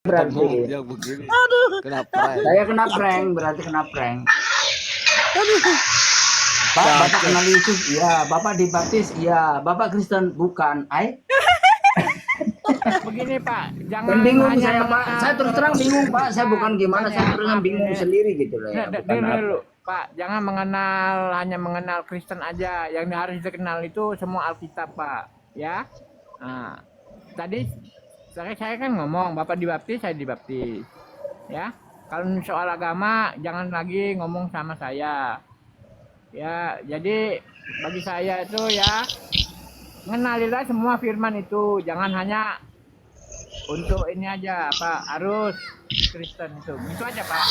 Berarti yang begini. Aduh. Kena prank. saya kena prank, berarti kena prank. Aduh. Pak, Bapak kenal Yesus? Iya. Bapak dibaptis? Iya. Bapak Kristen? Bukan. Begini Pak, Kan jangan bingung hanya saya, Pak. Saya terus terang bingung, Pak. Saya bukan gimana, Kan saya ya, terus terang maaf bingung ini. sendiri gitu loh ya. Bukan Dulu, apa. Pak, jangan hanya mengenal Kristen aja. Yang harus dikenal itu semua Alkitab, Pak. Ya. Nah, tadi saya kan ngomong, Bapak dibaptis, saya dibaptis. Ya. Kalau soal agama, jangan lagi ngomong sama saya. Ya, jadi bagi saya itu ya, mengenalilah semua firman itu, jangan hanya untuk ini aja Pak, harus Kristen itu aja Pak.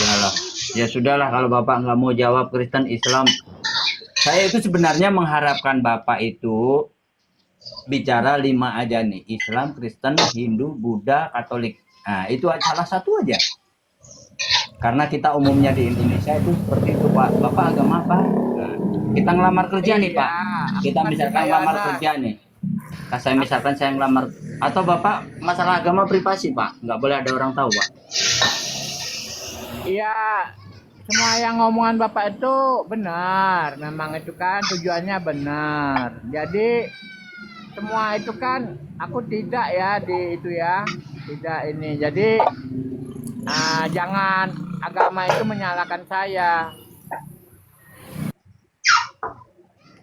Iyalah. Ya sudahlah kalau Bapak nggak mau jawab Kristen Islam. Saya itu sebenarnya mengharapkan Bapak itu bicara 5 aja nih. Islam, Kristen, Hindu, Buddha, Katolik. Nah, itu salah satu aja. Karena kita umumnya di Indonesia itu seperti itu, Pak. Bapak agama apa? Nah, kita ngelamar kerja nih, Pak. Kita misalkan ngelamar kerja nih. Saya misalkan saya ngelamar, atau Bapak masalah agama privasi, Pak. Nggak boleh ada orang tahu, Pak. Iya, semua yang ngomongan Bapak itu benar. Memang itu kan tujuannya benar. Jadi semua itu kan aku tidak ya di itu ya. Tidak ini. Jadi jangan agama itu menyalahkan saya.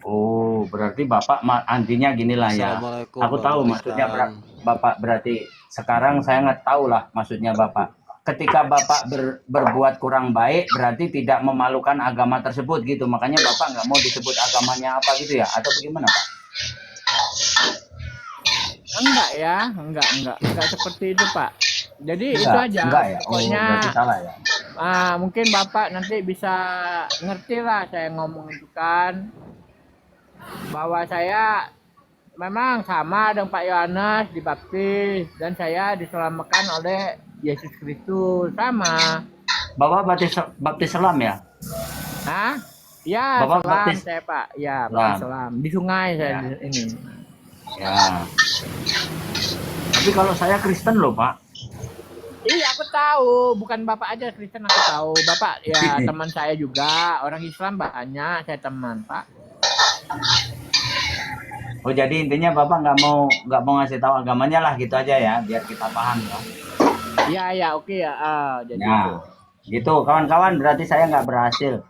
Oh, berarti Bapak antinya gini lah ya. Assalamualaikum, Aku tahu Bang maksudnya Tristan. Bapak berarti sekarang saya nggak tahu lah maksudnya Bapak. Ketika Bapak berbuat kurang baik berarti tidak memalukan agama tersebut gitu. Makanya Bapak nggak mau disebut agamanya apa gitu ya? Atau bagaimana, Pak? Enggak ya, enggak seperti itu Pak. Jadi itu aja. Enggak ya. Pokoknya berarti salah ya. mungkin Bapak nanti bisa ngerti lah saya ngomong itu kan, bahwa saya memang sama dengan Pak Yohanes dibaptis dan saya diselamatkan oleh Yesus Kristus sama. Bapak baptis selam ya? Hah? Ya, Bapak selam baptis saya Pak. Ya, baptis selam di sungai saya ya. ini. Ya. Tapi kalau saya Kristen loh, Pak. Iya, aku tahu. Bukan Bapak aja Kristen, aku tahu. Bapak ya teman saya juga. Orang Islam banyak, saya teman, Pak. Oh, jadi intinya Bapak nggak mau ngasih tahu agamanya lah gitu aja ya, biar kita paham ya. Iya, oke ya. Jadi ya, gitu kawan-kawan, berarti saya nggak berhasil.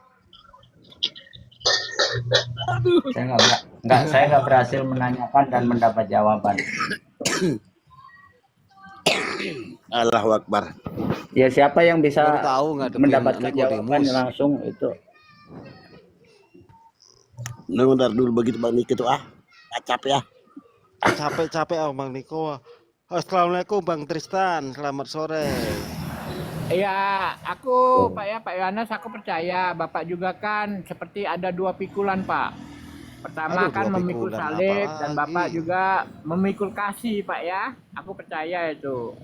Saya nggak berhasil menanyakan dan mendapat jawaban. Allahu Akbar. Ya siapa yang bisa mendapatkan jawaban langsung itu. Bentar dulu begitu Bang Niko tuh capek ya. Capek Bang Niko. Assalamualaikum Bang Tristan, selamat sore. Iya, aku Pak Yohanes, aku percaya Bapak juga kan seperti ada 2 pikulan Pak. Pertama kan memikul salib dan Bapak juga memikul kasih Pak ya. Aku percaya itu.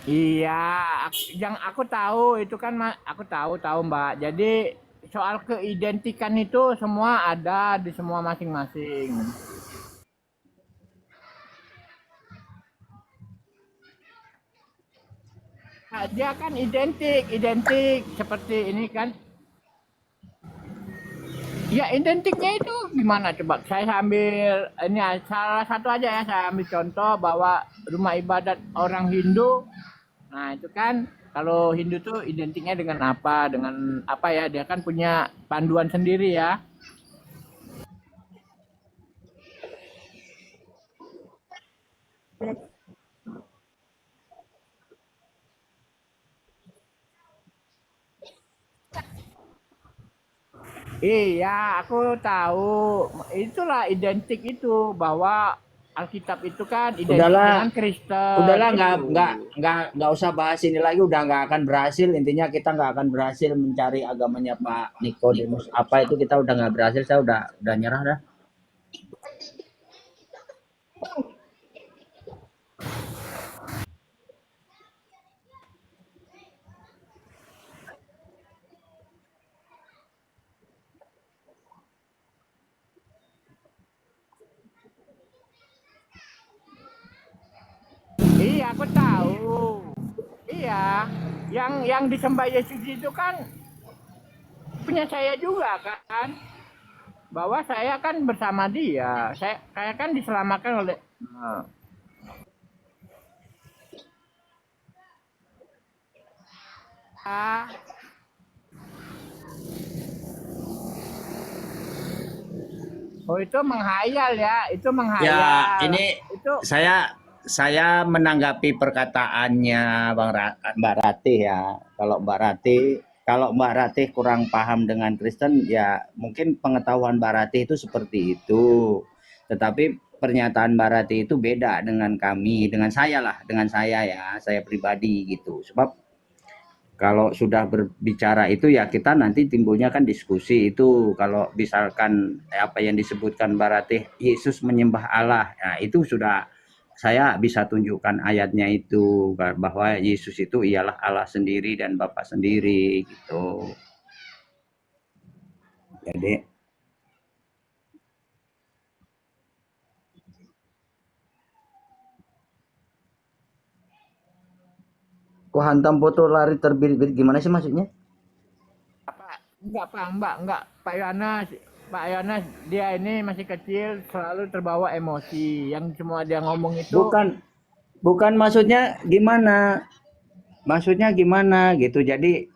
Iya, yang aku tahu itu kan aku tahu Mbak. Jadi soal keidentikan itu semua ada di semua masing-masing. Nah, dia kan identik seperti ini kan. Ya identiknya itu gimana coba? Saya ambil ini salah satu aja ya, saya ambil contoh bahwa rumah ibadat orang Hindu. Nah itu kan kalau Hindu tuh identiknya dengan apa ya, dia kan punya panduan sendiri ya. Iya, aku tahu. Itulah identik itu bahwa Alkitab itu kan identik dengan Kristen. Udahlah, nggak usah bahas ini lagi. Udah nggak akan berhasil. Intinya kita nggak akan berhasil mencari agamanya Pak Nikodemus. Apa itu kita udah nggak berhasil. Saya udah nyerah dah. Iya, aku tahu. Iya, yang disembah Yesus itu kan punya saya juga kan. Bahwa saya kan bersama dia. Saya kan diselamatkan oleh Ah, oh itu menghayal ya, itu Ya, menghayal. ini Itu saya menanggapi perkataannya Mbak Ratih ya. Kalau Mbak Ratih kurang paham dengan Kristen, ya mungkin pengetahuan Mbak Ratih itu seperti itu. Tetapi pernyataan Mbak Ratih itu beda dengan kami, dengan saya ya, saya pribadi gitu. Sebab kalau sudah berbicara itu ya kita nanti timbulnya kan diskusi itu. Kalau misalkan apa yang disebutkan Mbak Ratih, Yesus menyembah Allah, nah itu sudah saya bisa tunjukkan ayatnya itu bahwa Yesus itu ialah Allah sendiri dan Bapa sendiri gitu. Jadi kok hantam foto lari terbirit-birit gimana sih maksudnya? apa? Enggak, Pak Yohanes. Pak Yohanes dia ini masih kecil, selalu terbawa emosi. Yang semua dia ngomong itu Bukan maksudnya gimana? Maksudnya gimana gitu. Jadi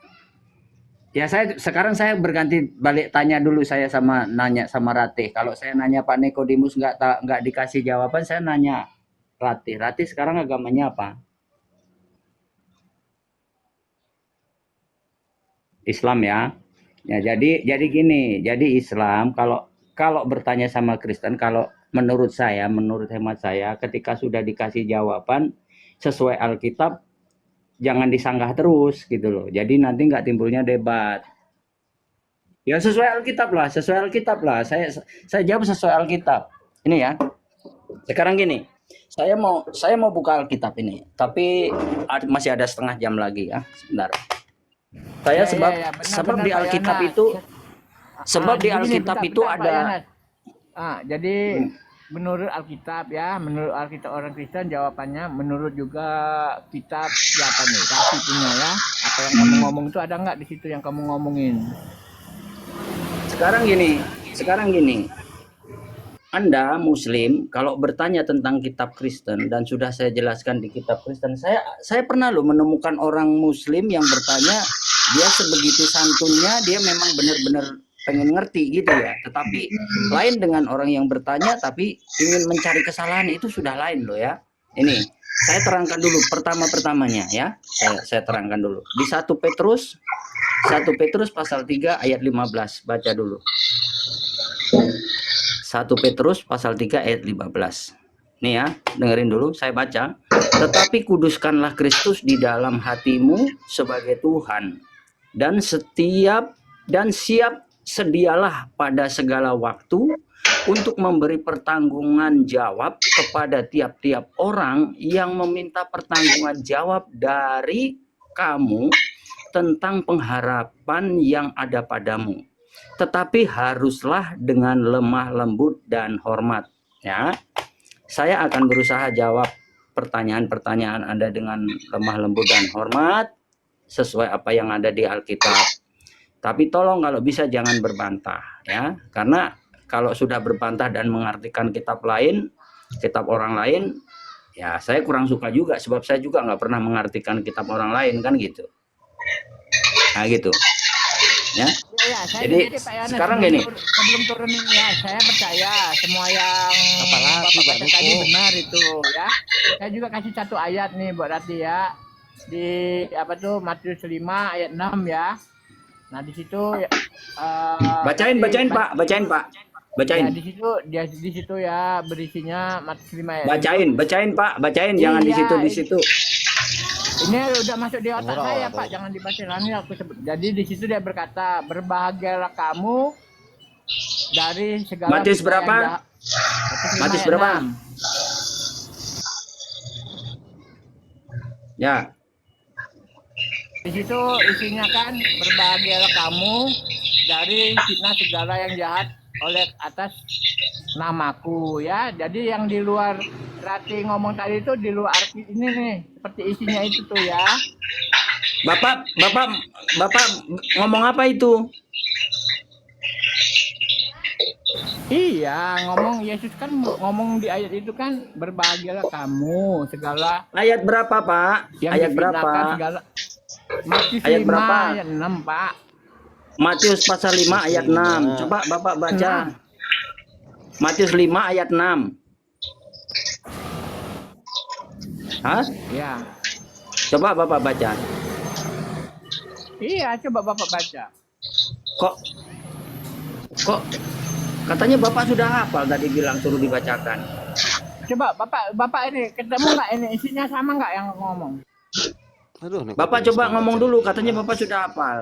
ya sekarang saya berganti balik tanya dulu, saya nanya sama Ratih. Kalau saya nanya Pak Nikodemus nggak dikasih jawaban, saya nanya Ratih. Ratih sekarang agamanya apa? Islam ya. Ya jadi gini, jadi Islam kalau kalau bertanya sama Kristen, kalau menurut hemat saya, ketika sudah dikasih jawaban sesuai Alkitab, jangan disanggah terus gitu loh. Jadi nanti nggak timbulnya debat. Ya sesuai Alkitab lah. Saya jawab sesuai Alkitab. Ini ya. Sekarang gini, saya mau buka Alkitab ini, tapi masih ada setengah jam lagi ya. Sebentar. Saya ya, sebab benar di Pak Alkitab Yohanes. itu Jadi gini, Alkitab itu Pak ada Yohanes. Jadi menurut Alkitab ya, menurut Alkitab orang Kristen jawabannya menurut juga kitab siapa nih? Rapi punya ya. Apa yang kamu ngomong itu ada nggak di situ yang kamu ngomongin? sekarang gini. Anda Muslim kalau bertanya tentang kitab Kristen dan sudah saya jelaskan di kitab Kristen, saya pernah loh menemukan orang Muslim yang bertanya, dia sebegitu santunnya, dia memang benar-benar pengen ngerti gitu ya. Tetapi lain dengan orang yang bertanya tapi ingin mencari kesalahan, itu sudah lain loh ya. Ini saya terangkan dulu pertamanya ya. Saya terangkan dulu. Di 1 Petrus pasal 3 ayat 15, baca dulu. 1 Petrus pasal 3 ayat 15. Nih ya, dengerin dulu, saya baca. Tetapi kuduskanlah Kristus di dalam hatimu sebagai Tuhan, dan siap sedialah pada segala waktu untuk memberi pertanggungan jawab kepada tiap-tiap orang yang meminta pertanggungan jawab dari kamu tentang pengharapan yang ada padamu. Tetapi haruslah dengan lemah lembut dan hormat ya. Saya akan berusaha jawab pertanyaan-pertanyaan Anda dengan lemah lembut dan hormat sesuai apa yang ada di Alkitab. Tapi tolong kalau bisa jangan berbantah ya, karena kalau sudah berbantah dan mengartikan kitab orang lain, ya saya kurang suka juga, sebab saya juga nggak pernah mengartikan kitab orang lain kan gitu. Nah gitu. Ya. Jadi Pak Yohanes, sekarang gini. Sebelum turunin ya, saya percaya semua yang Apalagi Bapak baca Pak tadi Niko. benar itu ya. Saya juga kasih satu ayat nih buat Rati ya. Di apa tuh Matius 5 ayat 6 ya. Nah, di situ bacain Pak. Bacain. Ya, di situ ya berisinya Matius 5 ayat 6. Bacain jangan di situ. Ini udah masuk di otak Murah, saya, tuh. Pak. Jangan dibaca lagi aku sebut. Jadi di situ dia berkata, "Berbahagialah kamu dari segala Matius fitnah berapa? yang jahat." Matius ayat berapa? 6. Ya. Di situ isinya kan, berbahagialah kamu dari fitnah segala yang jahat oleh atas namaku ya. Jadi yang di luar Rati ngomong tadi itu di luar arti ini nih, seperti isinya itu tuh ya. Bapak ngomong apa itu? Iya, ngomong Yesus kan ngomong di ayat itu kan berbahagialah kamu segala Ayat berapa, Pak? yang Ayat difitnahkan berapa? segala. Matius Ayat 5 berapa? ayat 6, Pak. Matius pasal 5 ayat 6. Coba Bapak baca. Matius 5 ayat 6. Hah? Ya. Coba Bapak baca. Iya, coba Bapak baca. Kok katanya Bapak sudah hafal tadi bilang suruh dibacakan. Coba Bapak ini ketemu nggak ini isinya sama nggak yang ngomong? Aduh, nih Bapak kuping coba setengah ngomong jam. dulu, katanya Bapak sudah hafal.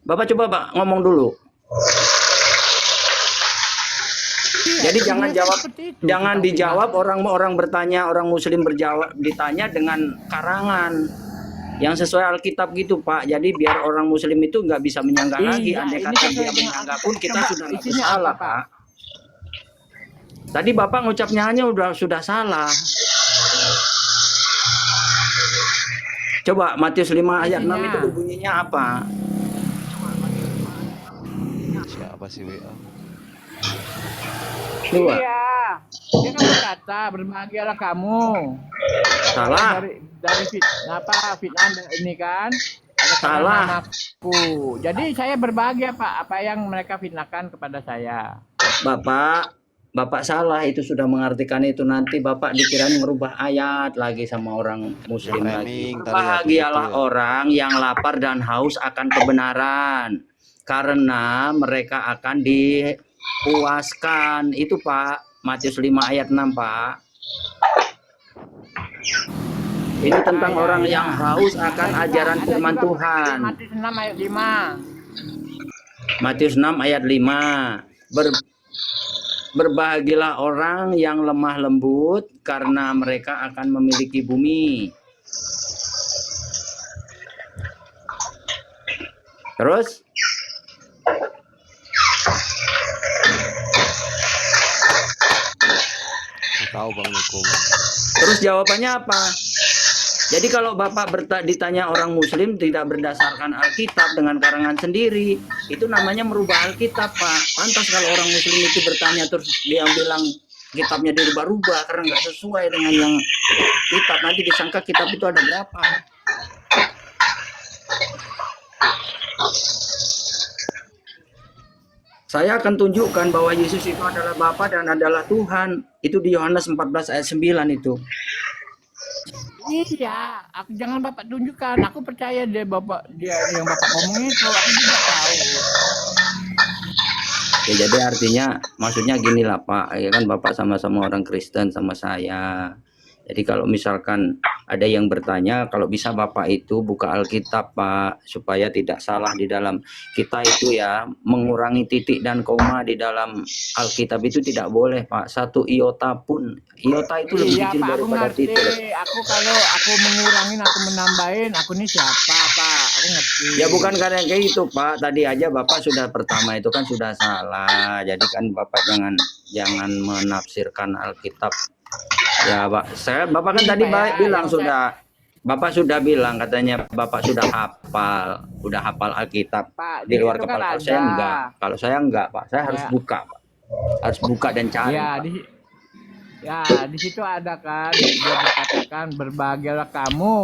Bapak coba Pak ngomong dulu. Iya, Jadi jangan isinya jawab, seperti itu, jangan tentang dijawab orang bertanya, orang muslim ditanya dengan karangan yang sesuai Alkitab gitu Pak. Jadi biar orang muslim itu nggak bisa menyanggah lagi. Iya, Andai ini kata sesuai dia dengan menyanggah Alkitab. pun kita Coba sudah nggak isinya bersalah apa, Pak? Pak. Tadi Bapak ngucapnya hanya sudah salah. Coba Matius 5 ayat 6 itu Isinya. bunyinya apa? Siapa sih WA? Coba. Iya. Dia kan berkata berbahagialah kamu. Salah. Dari fitnah ini kan. Ada karena Salah. namaku. Jadi saya berbahagia Pak apa yang mereka fitnahkan kepada saya. Bapak salah, itu sudah mengartikan itu. Nanti Bapak dikirain merubah ayat lagi sama orang muslim Yang lagi. framing tadi ya, Bahagialah betul ya. orang yang lapar dan haus akan kebenaran, karena mereka akan dipuaskan. Itu Pak, Matius 5 ayat 6 Pak. Ini tentang orang yang haus akan ajaran firman Tuhan. Matius 6 ayat 5. Matius 6 ayat 5. Berbahagialah orang yang lemah lembut, karena mereka akan memiliki bumi. Terus? Tahu Bang Niko. Terus jawabannya apa? Jadi kalau Bapak ditanya orang muslim tidak berdasarkan Alkitab dengan karangan sendiri, itu namanya merubah Alkitab Pak. Pantas kalau orang muslim itu bertanya terus dia bilang kitabnya dirubah-rubah karena nggak sesuai dengan yang kitab. Nanti disangka kitab itu ada berapa. Saya akan tunjukkan bahwa Yesus itu adalah Bapa dan adalah Tuhan. Itu di Yohanes 14 ayat 9 itu. Iya, jangan Bapak tunjukkan. Aku percaya dia yang Bapak ngomong itu. Aku juga tahu. Ya, jadi artinya maksudnya gini lah Pak, ya kan Bapak sama-sama orang Kristen sama saya. Jadi kalau misalkan ada yang bertanya, kalau bisa Bapak itu buka Alkitab Pak, supaya tidak salah di dalam kita itu ya, mengurangi titik dan koma di dalam Alkitab itu tidak boleh Pak. Satu iota pun, iota itu lebih Iya kecil Pak, aku daripada ngerti. titik. Aku kalau aku mengurangin, aku menambahin, aku ini siapa Pak? Aku ngerti. Ya bukan karena kayak gitu Pak. Tadi aja Bapak sudah pertama itu kan sudah salah. Jadi kan Bapak jangan menafsirkan Alkitab. Ya Pak, Bapak kan Ini, tadi Pak, ya, bilang yang sudah. Bapak sudah bilang katanya Bapak sudah hafal Alkitab Pak, di luar situ kan kepala. Kalau ada. saya enggak. Kalau saya enggak Pak, saya harus Ya. buka Pak. Harus buka dan cari Ya, Pak. di situ ada kan dia berkatakan berbahagialah kamu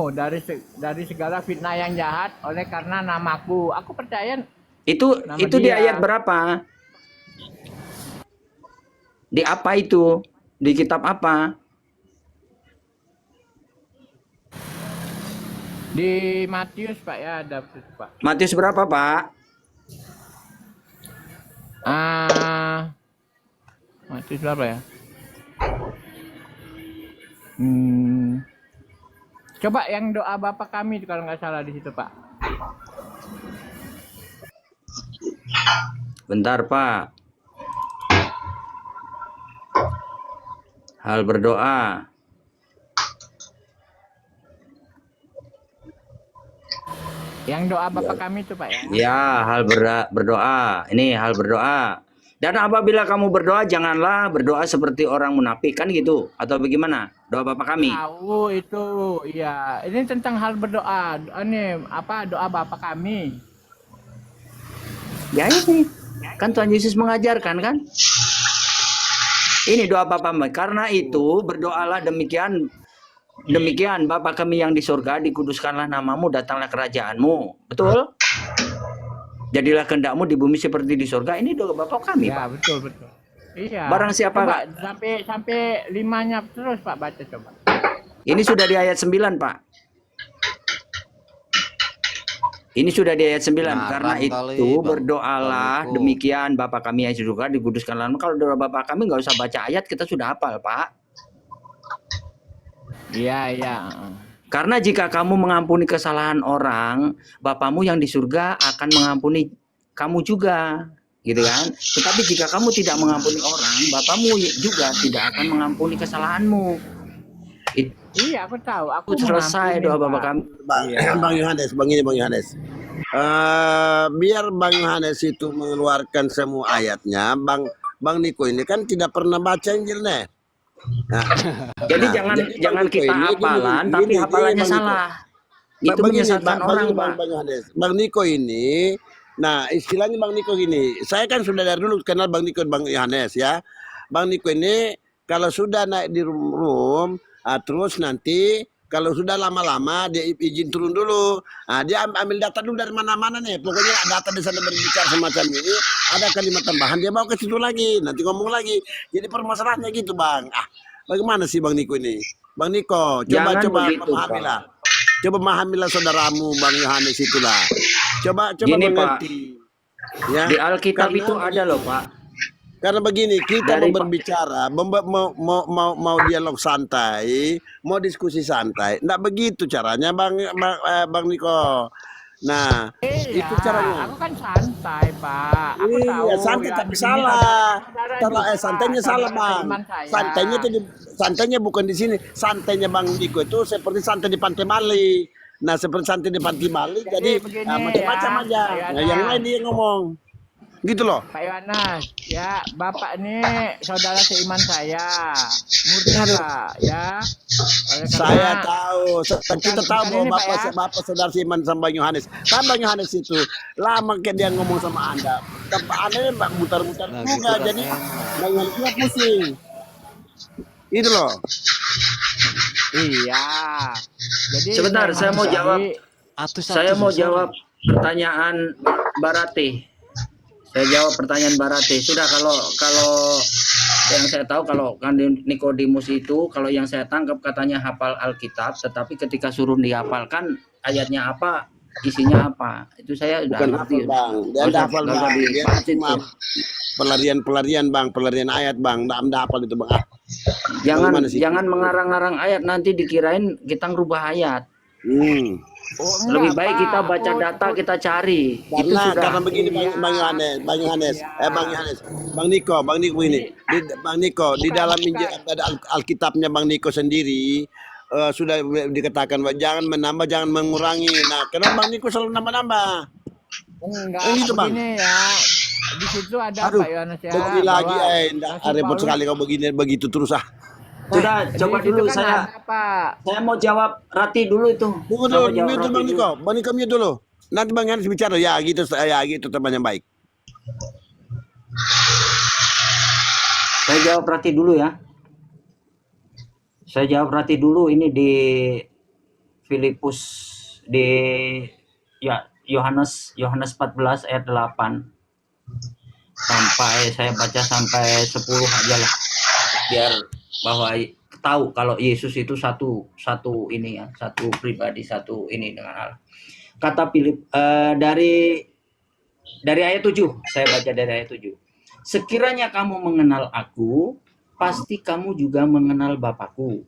dari segala fitnah yang jahat oleh karena namaku. Aku percaya Itu nama di dia. ayat berapa? Di apa itu? Di kitab apa? Di Matius Pak ya ada Pak. Matius berapa Pak? Matius berapa ya? Coba yang doa Bapak kami kalau nggak salah di situ Pak. Bentar Pak. Hal berdoa. Yang doa Bapak kami itu Pak ya. Ya, hal berdoa. Ini hal berdoa. Dan apabila kamu berdoa, janganlah berdoa seperti orang munafik, kan gitu? Atau bagaimana? Doa Bapak kami. Tahu itu, iya. Ini tentang hal berdoa. Ini apa doa Bapak kami? Ya ini. Kan Tuhan Yesus mengajarkan kan? Ini doa Bapak kami. Karena itu berdoalah demikian. Demikian Bapa kami yang di surga, dikuduskanlah namamu, datanglah kerajaanmu. Betul? Jadilah kehendakmu di bumi seperti di surga. Ini doa Bapak kami, Ya, Pak. betul. Iya. Barang siapa Coba Kak? sampai 5-nya terus Pak baca coba. Ini sudah di ayat 9, Pak. Ini sudah di ayat 9. Karena Ngarang kali, itu Bang. berdoalah Bang Niko. demikian Bapa kami yang di surga, dikuduskanlah namamu. Kalau doa Bapa kami nggak usah baca ayat, kita sudah hafal, Pak. Iya. Karena jika kamu mengampuni kesalahan orang, Bapamu yang di surga akan mengampuni kamu juga, gitu kan? Tetapi jika kamu tidak mengampuni orang, Bapamu juga tidak akan mengampuni kesalahanmu. Itu Iya, aku tahu. Aku selesai mengampuni, doa Pak. Bapak kami. Bang Yohanes, Bang Yohanes. Biar Bang Yohanes itu mengeluarkan semua ayatnya, Bang Niko ini kan tidak pernah baca Injil nih. Nah, Jadi Bang jangan Niko kita ini hafalan, gini, tapi gini, hafalannya Bang Niko. salah. Itu menyesatkan orang, Pak. Bang Yohanes. Bang Niko ini, nah istilahnya Bang Niko gini, saya kan sudah dari dulu kenal Bang Niko, Bang Yohanes ya. Bang Niko ini kalau sudah naik di room, terus nanti kalau sudah lama-lama dia izin turun dulu. Dia ambil data dulu dari mana-mana nih. Pokoknya data di sana berbicara semacam ini, ada kalimat tambahan dia bawa ke situ lagi, nanti ngomong lagi. Jadi permasalahannya gitu, Bang. Bagaimana sih Bang Niko ini? Bang Niko, Jangan coba begitu, memahamilah. Coba memahamilah saudaramu Bang Yohanes itulah. Coba Gini, Pak. mengerti. Ya. Di Alkitab Karena itu ada loh, Pak. Karena begini, kita Dari mau berbicara, mau dialog santai, mau diskusi santai. Nggak begitu caranya, Bang Niko. Nah, Iya, itu caranya. aku kan santai, Pak. Aku tahu. Iya, santai ya, tapi begini salah. saudara Salah, juga, santainya salah, saudara Bang. seiman saya. Santainya bukan di sini. Santainya Bang Niko itu seperti santai di Pantai Bali. Nah, seperti santai di Pantai Bali, jadi begini macam-macam ya, aja. Pak Nah, yang Yohanes. lain dia ngomong. Gitu loh. Pak Yohanes, ya Bapak ini saudara seiman saya, murni Pak, ya. Oleh Saya karena tahu, kita tahu bukan bahwa ini, Pak, ya. Bapak saudara Siman sama Bang Yohanes. Kan Bang Yohanes itu lama kayak dia ngomong sama Anda. Tapi Anda ini mutar-mutar Nah, juga, gitu kan jadi enak. Bang Yohanes juga pusing. Itu loh. Iya. Jadi Sebentar, memang saya mau tadi- jawab. Satu-satu Saya mau susah. jawab pertanyaan Barate. Saya jawab pertanyaan Barate. Sudah kalau yang saya tahu kalau kan Nikodemus itu kalau yang saya tangkap katanya hafal Alkitab, tetapi ketika suruh dihafalkan ayatnya apa, isinya apa, itu saya udah Bukan ngerti. hafal Bang, dia Nggak nggak usah- hafal nggak usah Bang. Dia dibahas cuma itu. pelarian Bang, pelarian ayat Bang. Nggak hafal itu Bang. Bagaimana sih? Jangan mengarang-arang ayat, nanti dikirain kita ngerubah ayat. Oh, enggak, Lebih baik Pak. kita baca data, kita cari. Itu Karena sudah. begini Iya. Bang Yohanes, Bang Niko ini, Bang Niko di Bukan, dalam bukan. Injil ada Alkitabnya Bang Niko sendiri sudah dikatakan bahwa jangan menambah, jangan mengurangi. Nah, kenapa Bang Niko selalu nambah-nambah? Enggak, Gitu, Bang. begini ya. Di situ ada Aduh, Pak Yohanes ya. begini lagi, bahwa Rasul repot Paulus- sekali kau begini begitu terus Sudah, Di coba situ dulu kan saya ada, Pak. mau jawab Rati dulu itu. Tunggu Saya mau dulu, jawab mute Rati Bang dulu. Niko, Bang Niko mute dulu. Nanti Bang Yohanes bicara, ya gitu teman yang baik. Saya jawab Rati dulu ya. Saya jawab Rati dulu ini di Filipus di ya Yohanes 14 ayat 8. Sampai saya baca sampai 10 aja lah. Biar bahwa tahu kalau Yesus itu satu ini ya, satu pribadi, satu ini dengan Allah. Kata Filip dari ayat 7, saya baca dari ayat 7. Sekiranya kamu mengenal aku, pasti kamu juga mengenal Bapakku.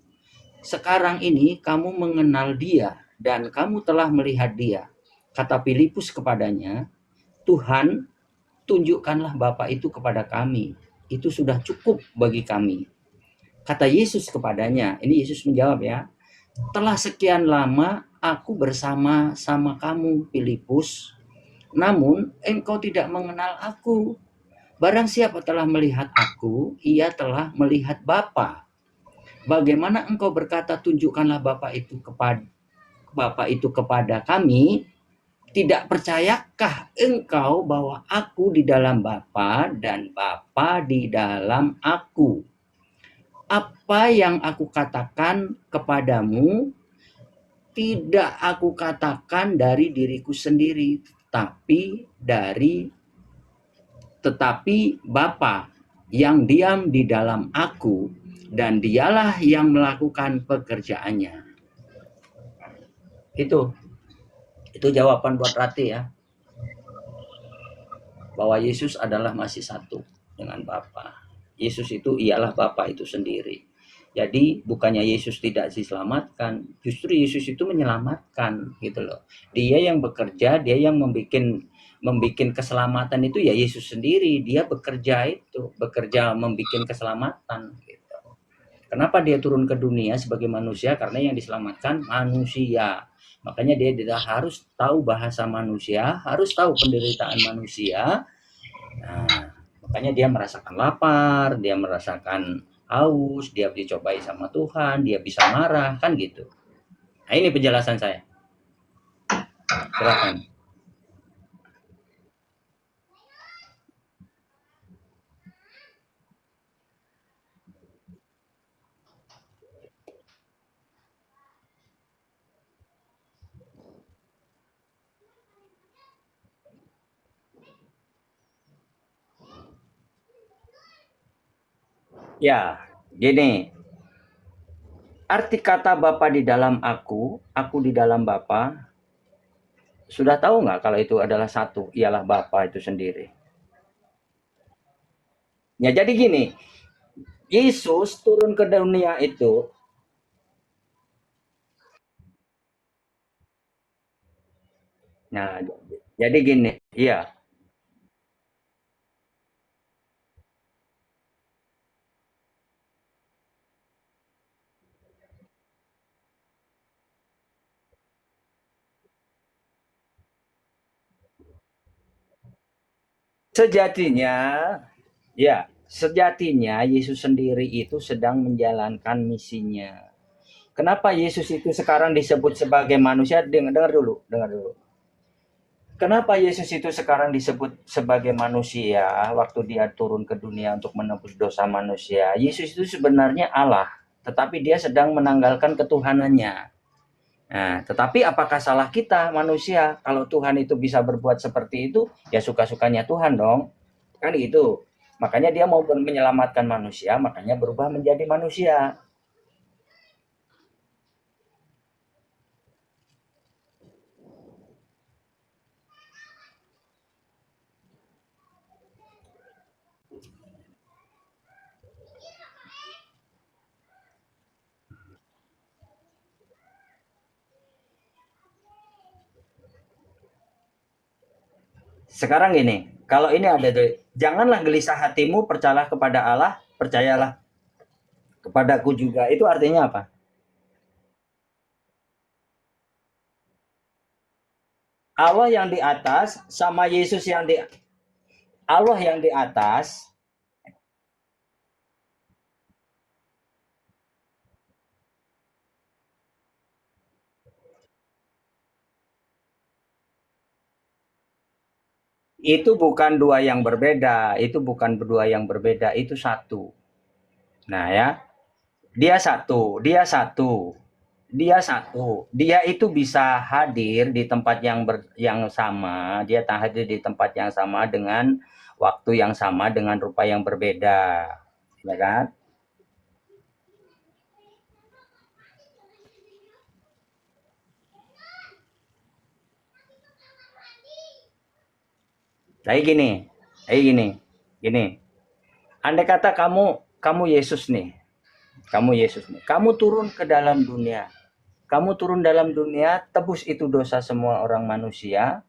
Sekarang ini kamu mengenal dia dan kamu telah melihat dia. Kata Filipus kepadanya, Tuhan, tunjukkanlah Bapa itu kepada kami. Itu sudah cukup bagi kami. Kata Yesus kepadanya, ini Yesus menjawab ya, Telah sekian lama aku bersama-sama kamu, Filipus, namun engkau tidak mengenal aku. Barang siapa telah melihat aku, ia telah melihat Bapa. Bagaimana engkau berkata, tunjukkanlah Bapa itu kepada kami? Tidak percayakah engkau bahwa aku di dalam Bapa dan Bapa di dalam aku? Apa yang aku katakan kepadamu, tidak aku katakan dari diriku sendiri, tetapi Bapa yang diam di dalam aku, dan dialah yang melakukan pekerjaannya. Itu jawaban buat Rati ya, bahwa Yesus adalah masih satu dengan Bapa. Yesus itu ialah Bapa itu sendiri. Jadi bukannya Yesus tidak diselamatkan, justru Yesus itu menyelamatkan gitu loh. Dia yang bekerja, dia yang membuat keselamatan itu ya Yesus sendiri. Dia bekerja membuat keselamatan gitu. Kenapa dia turun ke dunia sebagai manusia? Karena yang diselamatkan manusia. Makanya dia tidak harus tahu bahasa manusia, harus tahu penderitaan manusia. Nah, makanya dia merasakan lapar, dia merasakan haus, dia dicobai sama Tuhan, dia bisa marah, kan gitu. Nah, ini penjelasan saya. Silakan. Ya, gini. Arti kata Bapa di dalam aku di dalam Bapa, sudah tahu nggak kalau itu adalah satu, ialah Bapa itu sendiri. Ya, jadi gini, Yesus turun ke dunia itu, nah, jadi gini, iya, sejatinya, sejatinya Yesus sendiri itu sedang menjalankan misinya. Kenapa Yesus itu sekarang disebut sebagai manusia? Dengar dulu. Kenapa Yesus itu sekarang disebut sebagai manusia waktu dia turun ke dunia untuk menebus dosa manusia? Yesus itu sebenarnya Allah, tetapi dia sedang menanggalkan ketuhanannya. Nah, tetapi apakah salah kita manusia kalau Tuhan itu bisa berbuat seperti itu? Ya suka-sukanya Tuhan dong. Kan itu. Makanya dia mau menyelamatkan manusia, makanya berubah menjadi manusia. Sekarang gini, kalau ini ada tuh, janganlah gelisah hatimu, percayalah kepada Allah, percayalah kepadaku juga. Itu artinya apa? Allah yang di atas sama Yesus yang di Allah yang di atas itu bukan dua yang berbeda, itu bukan berdua yang berbeda, itu satu. Nah ya, dia satu, dia satu, dia satu. Dia itu bisa hadir di tempat yang sama, dia tak hadir di tempat yang sama dengan waktu yang sama dengan rupa yang berbeda, ya kan? Kayak gini, kayak gini. Andai kata kamu Yesus nih, kamu turun ke dalam dunia, kamu turun dalam dunia, tebus itu dosa semua orang manusia.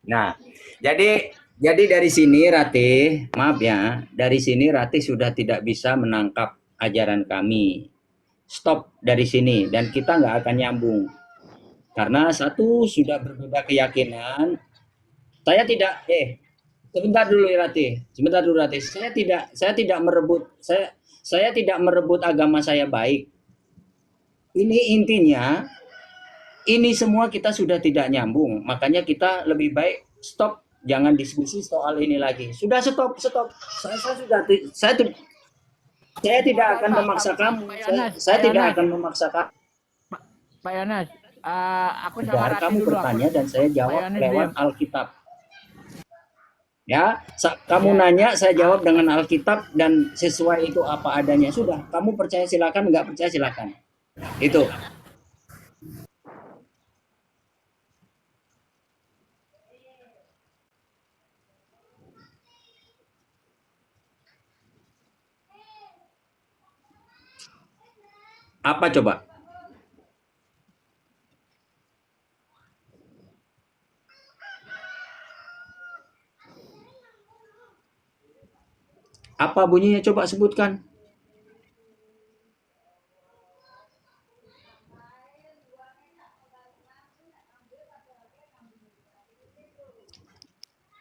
Nah, jadi dari sini Ratih, maaf ya, dari sini Ratih sudah tidak bisa menangkap ajaran kami. Stop dari sini dan kita nggak akan nyambung. Karena satu sudah berbeda keyakinan. Saya tidak, sebentar dulu ya Ratih, sebentar dulu Ratih. Saya tidak merebut agama saya baik. Ini intinya, ini semua kita sudah tidak nyambung. Makanya kita lebih baik stop, jangan diskusi soal ini lagi. Sudah stop. Saya sudah saya tidak akan memaksa kamu. Saya tidak akan memaksa kamu. Pak Yonas, aku sama Agar Rati kamu dulu. bertanya dan saya jawab Yonas lewat diam. Alkitab. Ya, kamu nanya, saya jawab dengan Alkitab dan sesuai itu apa adanya. Sudah, kamu percaya silakan, nggak percaya silakan. Itu. Apa coba? Apa bunyinya coba sebutkan?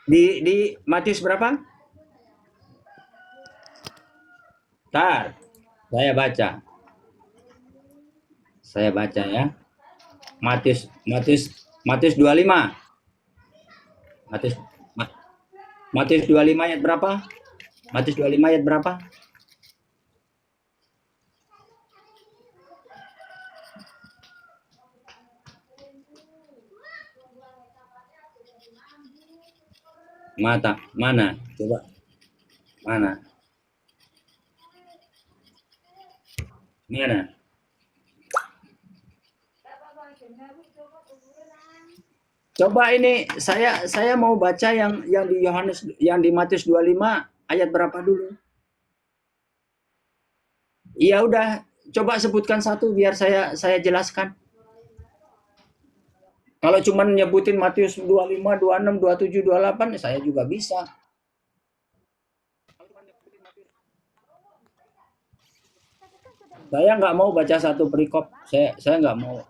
Di Matius berapa? Tar, saya baca. Saya baca ya. Matius 25. Matius Matius 25 ayat berapa? Matius 25 ayat berapa? Mana? Coba. Mana? Mana? Coba ini saya mau baca yang di Yohanes, yang di Matius 25 ayat berapa dulu? Iya udah, coba sebutkan satu biar saya jelaskan. Kalau cuma nyebutin Matius 25, 26, 27, 28 saya juga bisa. Saya nggak mau baca satu perikop. Saya nggak mau.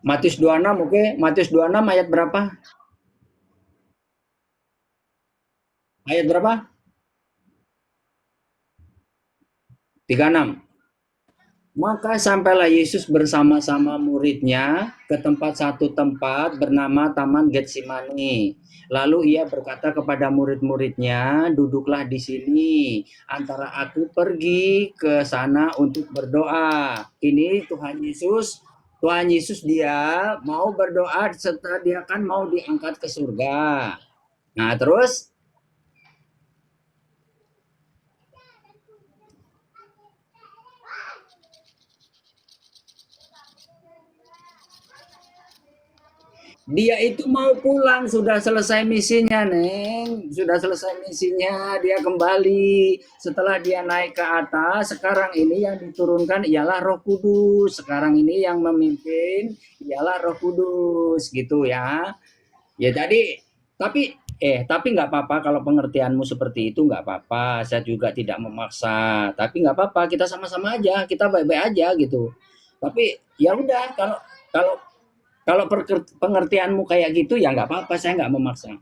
Matius 26, oke. Matius 26 ayat berapa? Ayat berapa? 36. Maka sampailah Yesus bersama-sama muridnya ke satu tempat bernama Taman Getsemani. Lalu ia berkata kepada murid-muridnya, duduklah di sini, antara aku pergi ke sana untuk berdoa. Ini Tuhan Yesus dia mau berdoa setelah dia kan mau diangkat ke surga. Nah terus dia itu mau pulang, sudah selesai misinya, Neng. Sudah selesai misinya, dia kembali. Setelah dia naik ke atas, sekarang ini yang diturunkan ialah Roh Kudus. Sekarang ini yang memimpin ialah Roh Kudus, gitu ya. Ya tadi, tapi nggak apa-apa kalau pengertianmu seperti itu, nggak apa-apa. Saya juga tidak memaksa, tapi nggak apa-apa. Kita sama-sama aja, kita baik-baik aja gitu. Tapi ya udah, kalau kalau pengertianmu kayak gitu ya nggak apa-apa, saya nggak memaksa.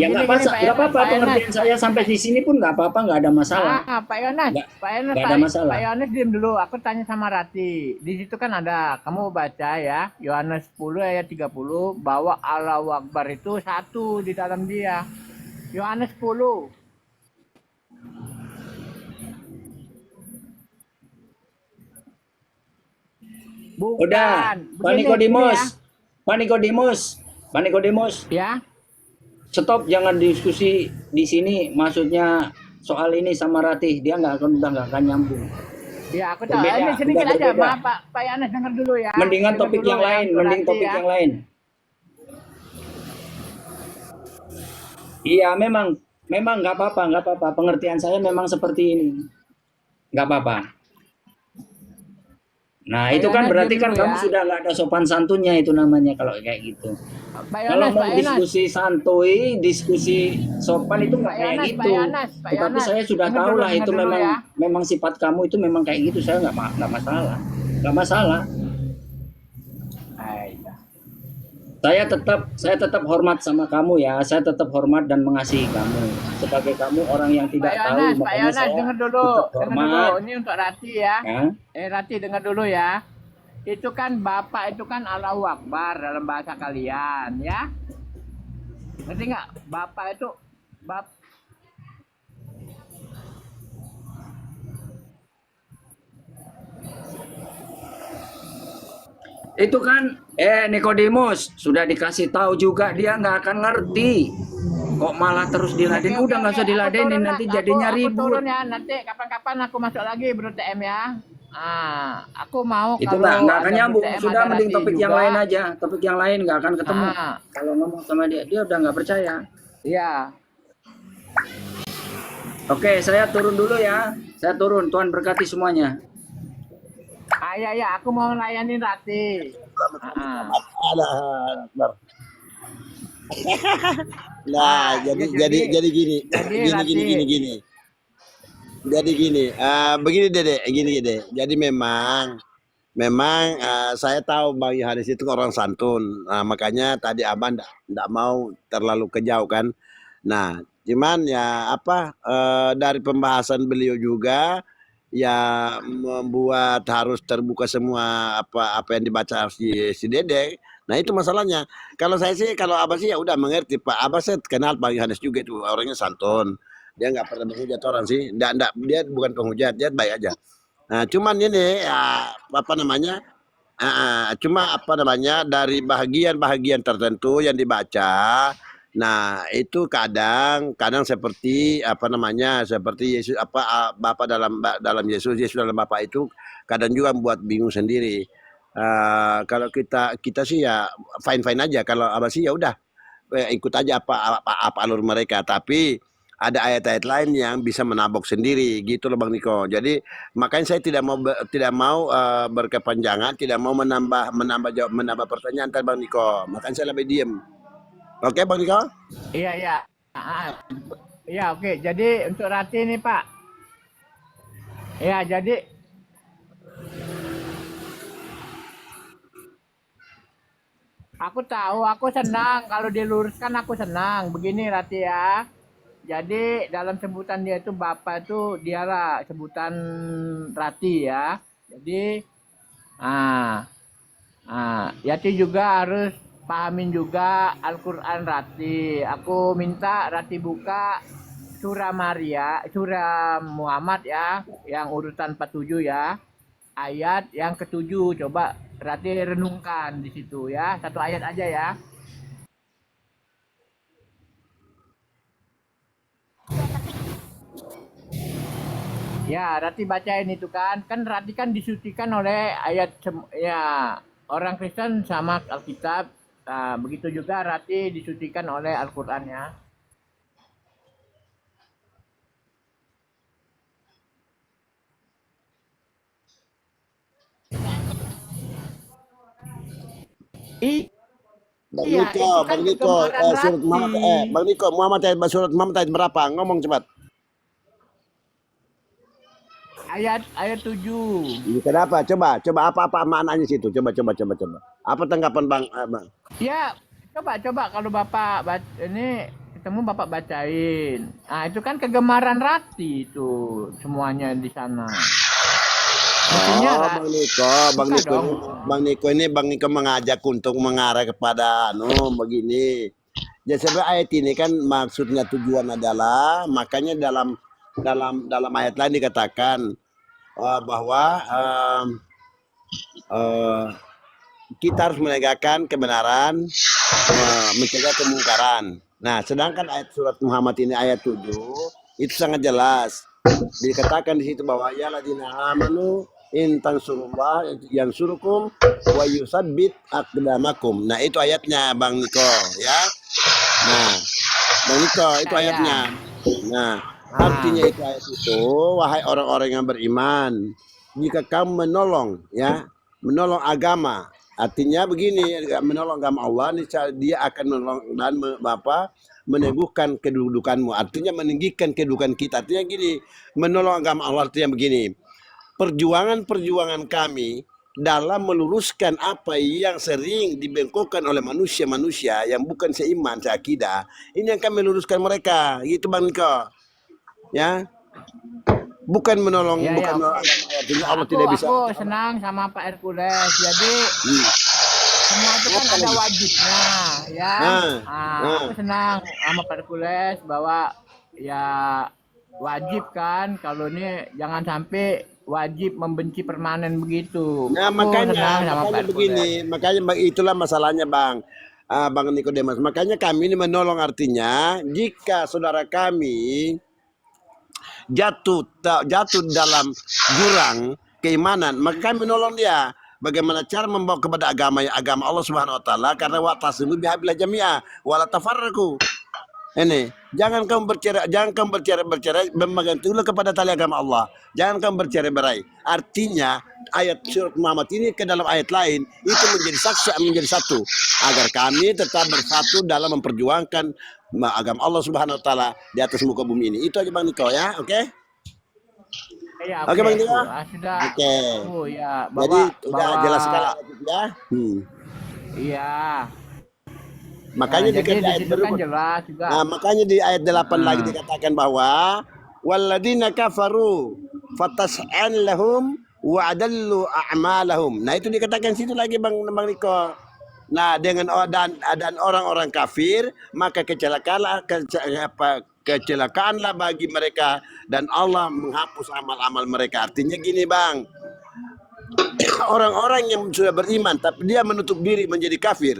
Ya nggak apa-apa, pengertian saya sampai di sini pun nggak apa-apa, nggak ada masalah. Pak Yonas, Nggak ada masalah. Pak Yonas diam dulu. Aku tanya sama Rati. Di situ kan ada, kamu baca ya, Yohanes 10 ayat 30 bahwa Allahu Akbar itu satu di dalam dia. Yohanes 10. Bukan. Udah, Pak Nikodemus. Ya. Stop, jangan diskusi di sini. Maksudnya soal ini sama Ratih, dia udah nggak akan nyambung. Ya, aku tahu. Ini sedikit aja, maaf Pak Yohanes dengar dulu ya. Mendingan topik yang lain, Iya, memang Memang nggak apa-apa, nggak apa-apa. Pengertian saya memang seperti ini. Nggak apa-apa. Nah, Pak itu kan Yonas diam berarti kan dulu kamu ya. sudah nggak ada sopan santunnya itu namanya kalau kayak gitu. Pak Kalau Yonas, mau Pak Yonas, diskusi santuy, diskusi sopan itu nggak Pak kayak Yonas, Pak gitu. Yonas, Pak Tetapi Yonas. saya sudah tahu lah Dengar itu dulu memang ya. memang sifat kamu itu memang kayak gitu. Saya nggak masalah, nggak masalah. Iya. Saya tetap hormat sama kamu ya. Saya tetap hormat dan mengasihi kamu. Sebagai kamu orang yang Pak tidak tahu, Yonas, Pak makanya Yonas, saya dengar dulu, tetap dengar dulu. hormat. Ini untuk Rati ya. Ya. Rati dengar dulu ya. Itu kan Bapak itu kan Allahu Akbar dalam bahasa kalian ya. Ngerti nggak? Bapak itu bap Itu kan, Nikodemus sudah dikasih tahu juga dia nggak akan ngerti. Kok malah terus diladenin? Udah nggak usah Aku diladenin, turun, nanti Nak. jadinya Aku ribut. turun ya. Nanti kapan-kapan aku masuk lagi Bro TM ya. Aku mau Itu kalau nggak akan ada nyambung. BTM, Sudah ada mending Rati topik yang juga. lain aja. Topik yang lain nggak akan ketemu. Ah, Kalau ngomong sama dia udah nggak percaya. iya. Oke, saya turun dulu ya. Saya turun. Tuhan berkati semuanya. Iya, aku mau layanin Rati. Ada. Nah, jadi gini, Rati. gini. Jadi gini, begini Dede, gini Dede. Jadi memang saya tahu Bang Yohanes itu orang santun. Nah, makanya tadi Abang enggak mau terlalu kejauh kan. Nah, cuman ya apa dari pembahasan beliau juga ya membuat harus terbuka semua apa yang dibaca si Dede. Nah, itu masalahnya. Kalau saya sih, kalau Abah sih ya udah mengerti Pak. Abah saya kenal Bang Yohanes juga itu orangnya santun. Dia nggak pernah menghujat orang sih. Nggak, dia bukan penghujat, dia baik aja. Nah, cuman ini ya, apa namanya? Cuma apa namanya dari bahagian-bahagian tertentu yang dibaca. Nah, itu kadang seperti apa namanya? Seperti Yesus Bapa dalam Yesus, Yesus dalam Bapa itu kadang juga membuat bingung sendiri. Kalau kita sih ya fine-fine aja. Kalau apa sih ya udah ikut aja apa alur mereka. Tapi ada ayat-ayat lain yang bisa menabok sendiri gitu loh Bang Niko. Jadi makanya saya tidak mau berkepanjangan, tidak mau menambah pertanyaan ntar Bang Niko. Makanya saya lebih diem. Oke Bang Niko? Iya. Iya, oke. Jadi untuk Rati nih Pak. Iya, jadi aku tahu, aku senang kalau diluruskan, aku senang. Begini Rati ya. Jadi dalam sebutan dia itu Bapak itu dialah sebutan Rati ya. Jadi ah Yati juga harus pahamin juga Al-Quran Rati. Aku minta Rati buka surah Muhammad ya, yang urutan 47 ya. Ayat yang ketujuh, coba Rati renungkan di situ ya. Satu ayat aja ya. Ya, Rati bacain itu kan. Kan Rati kan disucikan oleh ayat ya orang Kristen sama Alkitab. Nah, begitu juga Rati disucikan oleh Al-Qur'an ya. Bang Iya, Niko, itu kan Bang Niko, kegemaran surat Rati. Muhammad, Bang Niko, surat Muhammad ayat berapa? Ngomong cepat. Ayat 7. Ini kenapa? Coba apa maknanya situ? Coba. Apa tanggapan Bang? Ya, coba kalau Bapak ini ketemu Bapak bacain. Nah, itu kan kegemaran Rati itu semuanya di sana. Mestinya Bang Niko ini mengajak untuk mengarah kepada begini. Jadi sebenarnya ayat ini kan maksudnya tujuan adalah makanya dalam ayat lain dikatakan bahwa kita harus menegakkan kebenaran, mencegah kemungkaran. Nah, sedangkan ayat surat Muhammad ini ayat 7 itu sangat jelas. Dikatakan di situ bahwa ya ladina amanu intan surullah yang surukum wa yusabbit aqdamakum. Nah, itu ayatnya Bang Niko ya. Nah, Bang Niko itu ayatnya. Nah, Ah, artinya itu ayat itu, wahai orang-orang yang beriman, jika kamu menolong, ya, menolong agama, artinya begini, menolong agama Allah, niscaya dia akan menolong dan meneguhkan kedudukanmu. Artinya meninggikan kedudukan kita. Artinya gini, menolong agama Allah artinya begini. Perjuangan-perjuangan kami dalam meluruskan apa yang sering dibengkokkan oleh manusia-manusia yang bukan seiman, seakidah, ini yang kami luruskan mereka, gitu Bang Niko. Ya, bukan menolong, ya ya bukan oke. menolong agama artinya Nah, Allah tidak bisa. aku senang sama Pak Hercules. Jadi Hmm. semua itu kan Apa ada lagi? wajibnya, ya. Nah, Aku nah. senang sama Pak Hercules bahwa ya wajib kan kalau ini jangan sampai wajib membenci permanen begitu. Nah, Aku senang makanya, sama Pak makanya Hercules. begini, makanya itulah masalahnya Bang, Bang Nikodemus. Makanya kami ini menolong artinya, jika saudara kami jatuh dalam jurang keimanan, maka kami menolong dia. Bagaimana cara membawa kepada agama Allah Subhanahu Wa Taala? Karena wa'tasimu bihablillah jami'a wala tafarraqu. Ini, jangan kamu bercerai bergantunglah kepada tali agama Allah. Jangan kamu bercerai-berai. Artinya ayat surat Muhammad ini ke dalam ayat lain itu menjadi saksi, menjadi satu agar kami tetap bersatu dalam memperjuangkan agama Allah Subhanahu Wa Taala di atas muka bumi ini. Itu aja Bang Niko ya, oke? Ya Oke oke, Bang Niko. sudah. Oke. Ya Jadi bahwa udah jelas sekali bahwa ayat itu ya. iya. Nah, Makanya jadi di di ayat situ kan berikut. jelas juga. Nah, makanya di ayat 8 lagi Ah, dikatakan bahwa walladzina kafaru fatas'an lahum wa adallu a'malahum. Nah, itu dikatakan situ lagi Bang Niko. Nah, dan orang-orang kafir maka kecelakaanlah bagi mereka dan Allah menghapus amal-amal mereka. Artinya gini, Bang. Orang-orang yang sudah beriman tapi dia menutup diri menjadi kafir,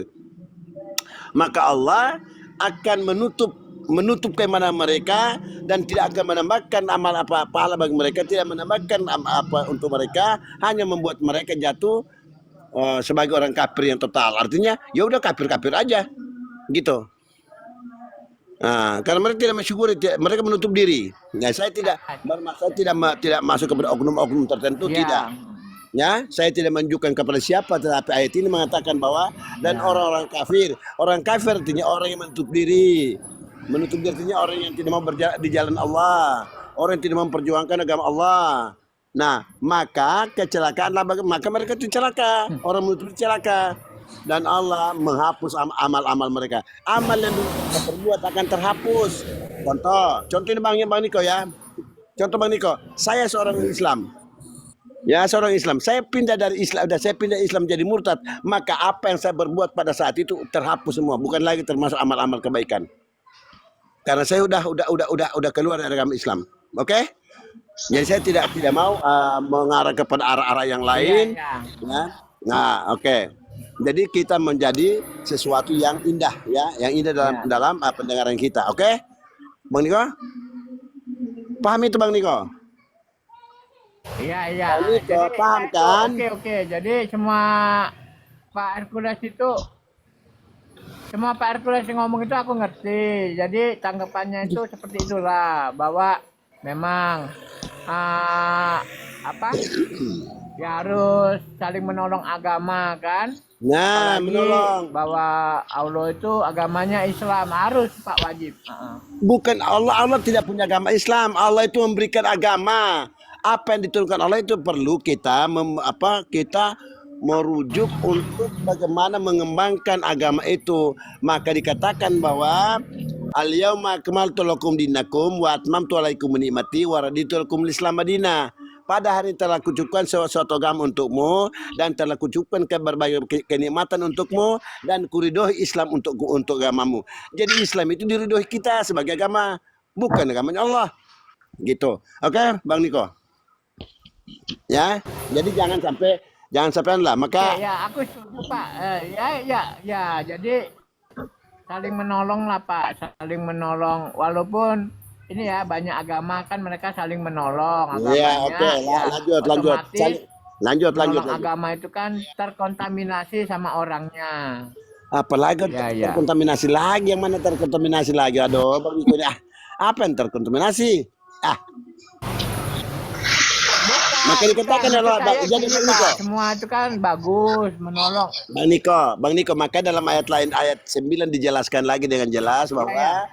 maka Allah akan menutup keimanan mereka dan tidak akan menambahkan amal apa pahala bagi mereka, tidak menambahkan apa untuk mereka, hanya membuat mereka jatuh sebagai orang kafir yang total. Artinya ya udah kafir aja gitu. Nah, karena mereka tidak mensyukuri, mereka menutup diri. Nah, saya tidak tidak masuk kepada oknum-oknum tertentu, tidak. ya, Ya, saya tidak menunjukkan kepada siapa, tetapi ayat ini mengatakan bahwa dan ya. orang kafir artinya orang yang menutup diri artinya orang yang tidak mau berjalan di jalan Allah, orang yang tidak mau memperjuangkan agama Allah. Nah, maka maka mereka itu celaka, orang menutup celaka, dan Allah menghapus amal-amal mereka. Amal yang mereka perbuat akan terhapus. Contoh ini Bang Niko ya. Contoh Bang Niko, saya seorang Islam. Ya, seorang Islam. Saya pindah dari Islam, jadi murtad, maka apa yang saya berbuat pada saat itu terhapus semua, bukan lagi termasuk amal-amal kebaikan. Karena saya udah keluar dari agama Islam. Oke? Jadi saya tidak mau mengarah kepada arah-arah yang Iya, lain. iya. Ya. Nah, oke. Jadi kita menjadi sesuatu yang indah ya, yang indah dalam pendengaran kita. Oke? Bang Niko? Paham itu Bang Niko? Iya, iya. Bang Niko, Jadi paham kan? oke. Jadi semua Pak Hercules yang ngomong itu aku ngerti. Jadi tanggapannya itu seperti itulah bahwa memang ya harus saling menolong agama kan. Nah, Apalagi menolong. bahwa Allah itu agamanya Islam, harus Pak, wajib. Bukan Allah tidak punya agama Islam. Allah itu memberikan agama. Apa yang diturunkan Allah itu perlu kita kita merujuk untuk bagaimana mengembangkan agama itu. Maka dikatakan bahwa al-yauma akmaltu lakum dinakum wa atmamtu alaikum nikmati wa raditu lakum al-islam madinah. Pada hari telah kucukupkan suatu agama untukmu dan telah kucukupkan berbagai kenikmatan untukmu dan kuridhoi Islam untuk agamamu. Jadi Islam itu diridhoi kita sebagai agama, bukan agamanya Allah. Gitu. Oke, Bang Niko. Ya. Jadi jangan sampai lah. Maka Ya, aku setuju Pak. Ya. Jadi saling menolong lah Pak, saling menolong. Walaupun ini ya banyak agama kan mereka saling menolong agamanya. ya, oke. Lanjut. Otomatis Lanjut. menolong agama itu kan terkontaminasi sama orangnya. Apalagi Ya. terkontaminasi lagi, yang mana terkontaminasi lagi? Aduh, Bang Niko Apa yang terkontaminasi? Ah, maka Bukan, dikatakan maksud adalah saya jadi gini Bang Pak, Niko. semua itu kan bagus menolong. Bang Niko, maka dalam ayat lain ayat 9 dijelaskan lagi dengan jelas Iya ya. bahwa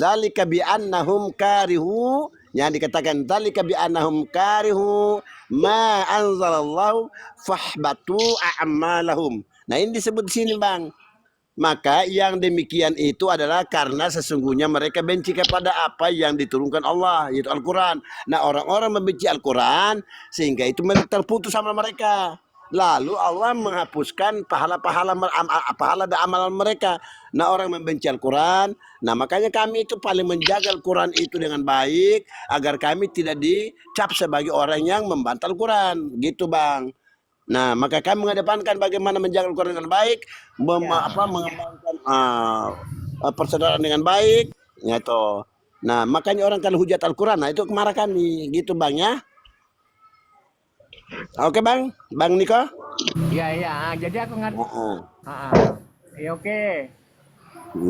dzalika bi annahum karihu, yang dikatakan dzalika bi annahum karihu ma anzalallahu fahbatu a'malahum. Nah, ini disebut di sini, Bang. Maka yang demikian itu adalah karena sesungguhnya mereka benci kepada apa yang diturunkan Allah, yaitu Al-Quran. Nah, orang-orang membenci Al-Quran sehingga itu terputus sama mereka. Lalu Allah menghapuskan pahala dan amalan mereka. Nah, orang membenci Al-Quran. Nah, makanya kami itu paling menjaga Al-Quran itu dengan baik agar kami tidak dicap sebagai orang yang membantah Al-Quran. Gitu, Bang. Nah, maka kami mengedepankan bagaimana menjaga Al-Quran dengan baik, Ya. mengembangkan persaudaraan dengan baik, ya toh. Nah, makanya orang kalau hujat Al-Quran, nah itu marah kami, gitu Bang ya. Oke Bang, Bang Niko. Iya iya, jadi aku ngerti. Heeh. Ya oke.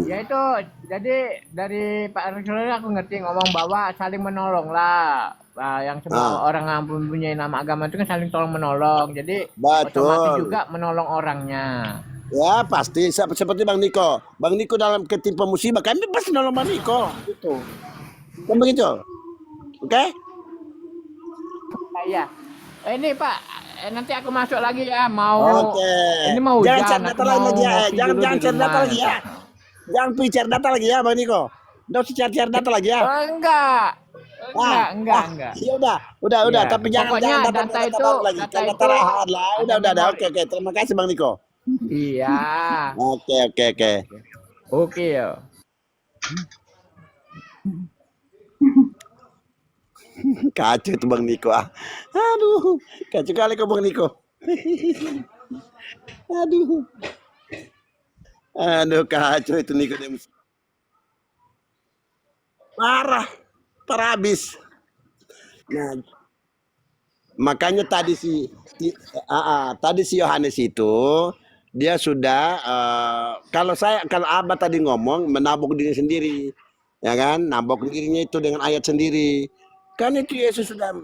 Ya itu, jadi dari Pak Rasulullah aku ngerti ngomong bahwa saling menolong lah. Nah, yang semua orang yang mempunyai nama agama itu kan saling tolong menolong. Jadi otomatis Betul. juga menolong orangnya. Ya pasti seperti Bang Niko. Bang Niko dalam ketimpa musibah, kami pasti nolong Bang Niko. Gitu. Kan begitu. Oke? Iya. Ini Pak, nanti aku masuk lagi ya. Mau Oke. ini mau Jangan hujan, cari aku data lagi mau lagi ya. ngopi Jangan dulu jangan di cari data rumah lagi nanti. ya. Jangan cari data lagi ya, Bang Niko. Nggak usah cari data lagi ya. Oh, enggak. Enggak. Ya udah. Iya. Tapi jangan Pokoknya data data itu, baru lagi. data Kalau data itu lahan lah. ada Udah. memori. Oke. Terima kasih Bang Niko. Iya. Oke. Oke ya. Kacau itu Bang Niko. Aduh, kacau kali kau Bang Niko. Aduh, kacau itu Niko. Parah habis. Nah, makanya tadi si Yohanes itu dia sudah kalau Abah tadi ngomong menabok diri sendiri, ya kan? Nabok dirinya itu dengan ayat sendiri. Kan itu Yesus sudah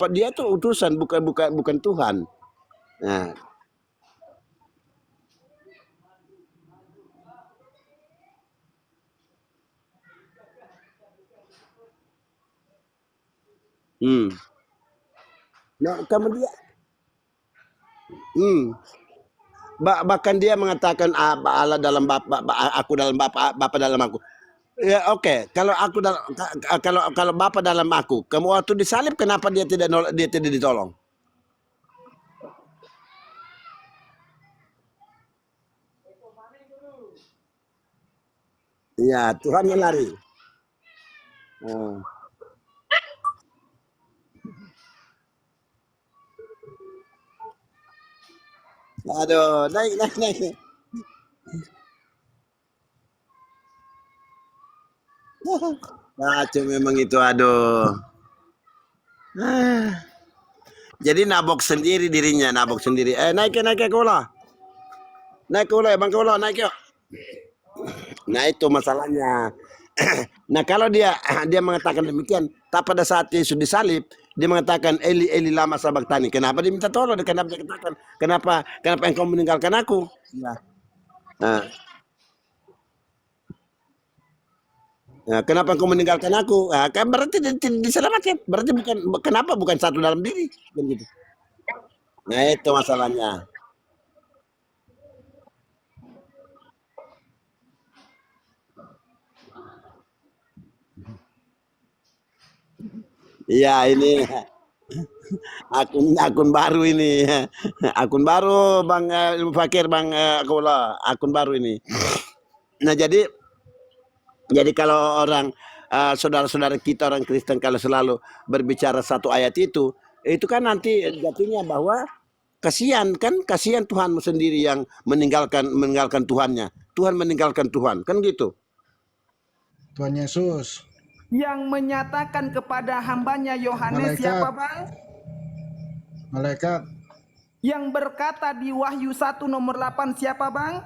dia tuh utusan bukan Tuhan. Nah, hmm. Nah, kemudian hmm. Bahkan dia mengatakan Allah dalam aku dalam Bapa dalam aku. Ya oke, kalau aku kalau Bapa dalam aku, kamu waktu disalib kenapa dia tidak ditolong? Iya, Tuhan yang lari. Hmm. Aduh, naik. Kacau memang itu, aduh. Jadi nabok sendiri dirinya, nabok sendiri. Naik kola. Naik kola, Bang Kola, naik yuk. Nah, itu masalahnya. Nah, kalau dia mengatakan demikian, tak pada saat Yesus disalib, dia mengatakan Eli lama sabaktani. Kenapa dia minta tolong? Kenapa dia katakan, kenapa engkau meninggalkan aku? Ya. Nah, kenapa engkau meninggalkan aku? Nah, kan berarti diselamatkan. Berarti bukan satu dalam diri. Kan gitu. Nah, itu masalahnya. Iya, ini akun baru ini. Akun baru Bang Fakir Bang Kola, akun baru ini. Nah, jadi kalau orang saudara-saudara kita orang Kristen kalau selalu berbicara satu ayat itu kan nanti jatuhnya bahwa kasihan Tuhanmu sendiri yang meninggalkan Tuhannya. Tuhan meninggalkan Tuhan, kan gitu. Tuhan Yesus. Yang menyatakan kepada hambanya Yohanes siapa bang? Malaikat. Yang berkata di Wahyu 1 nomor 8 siapa bang?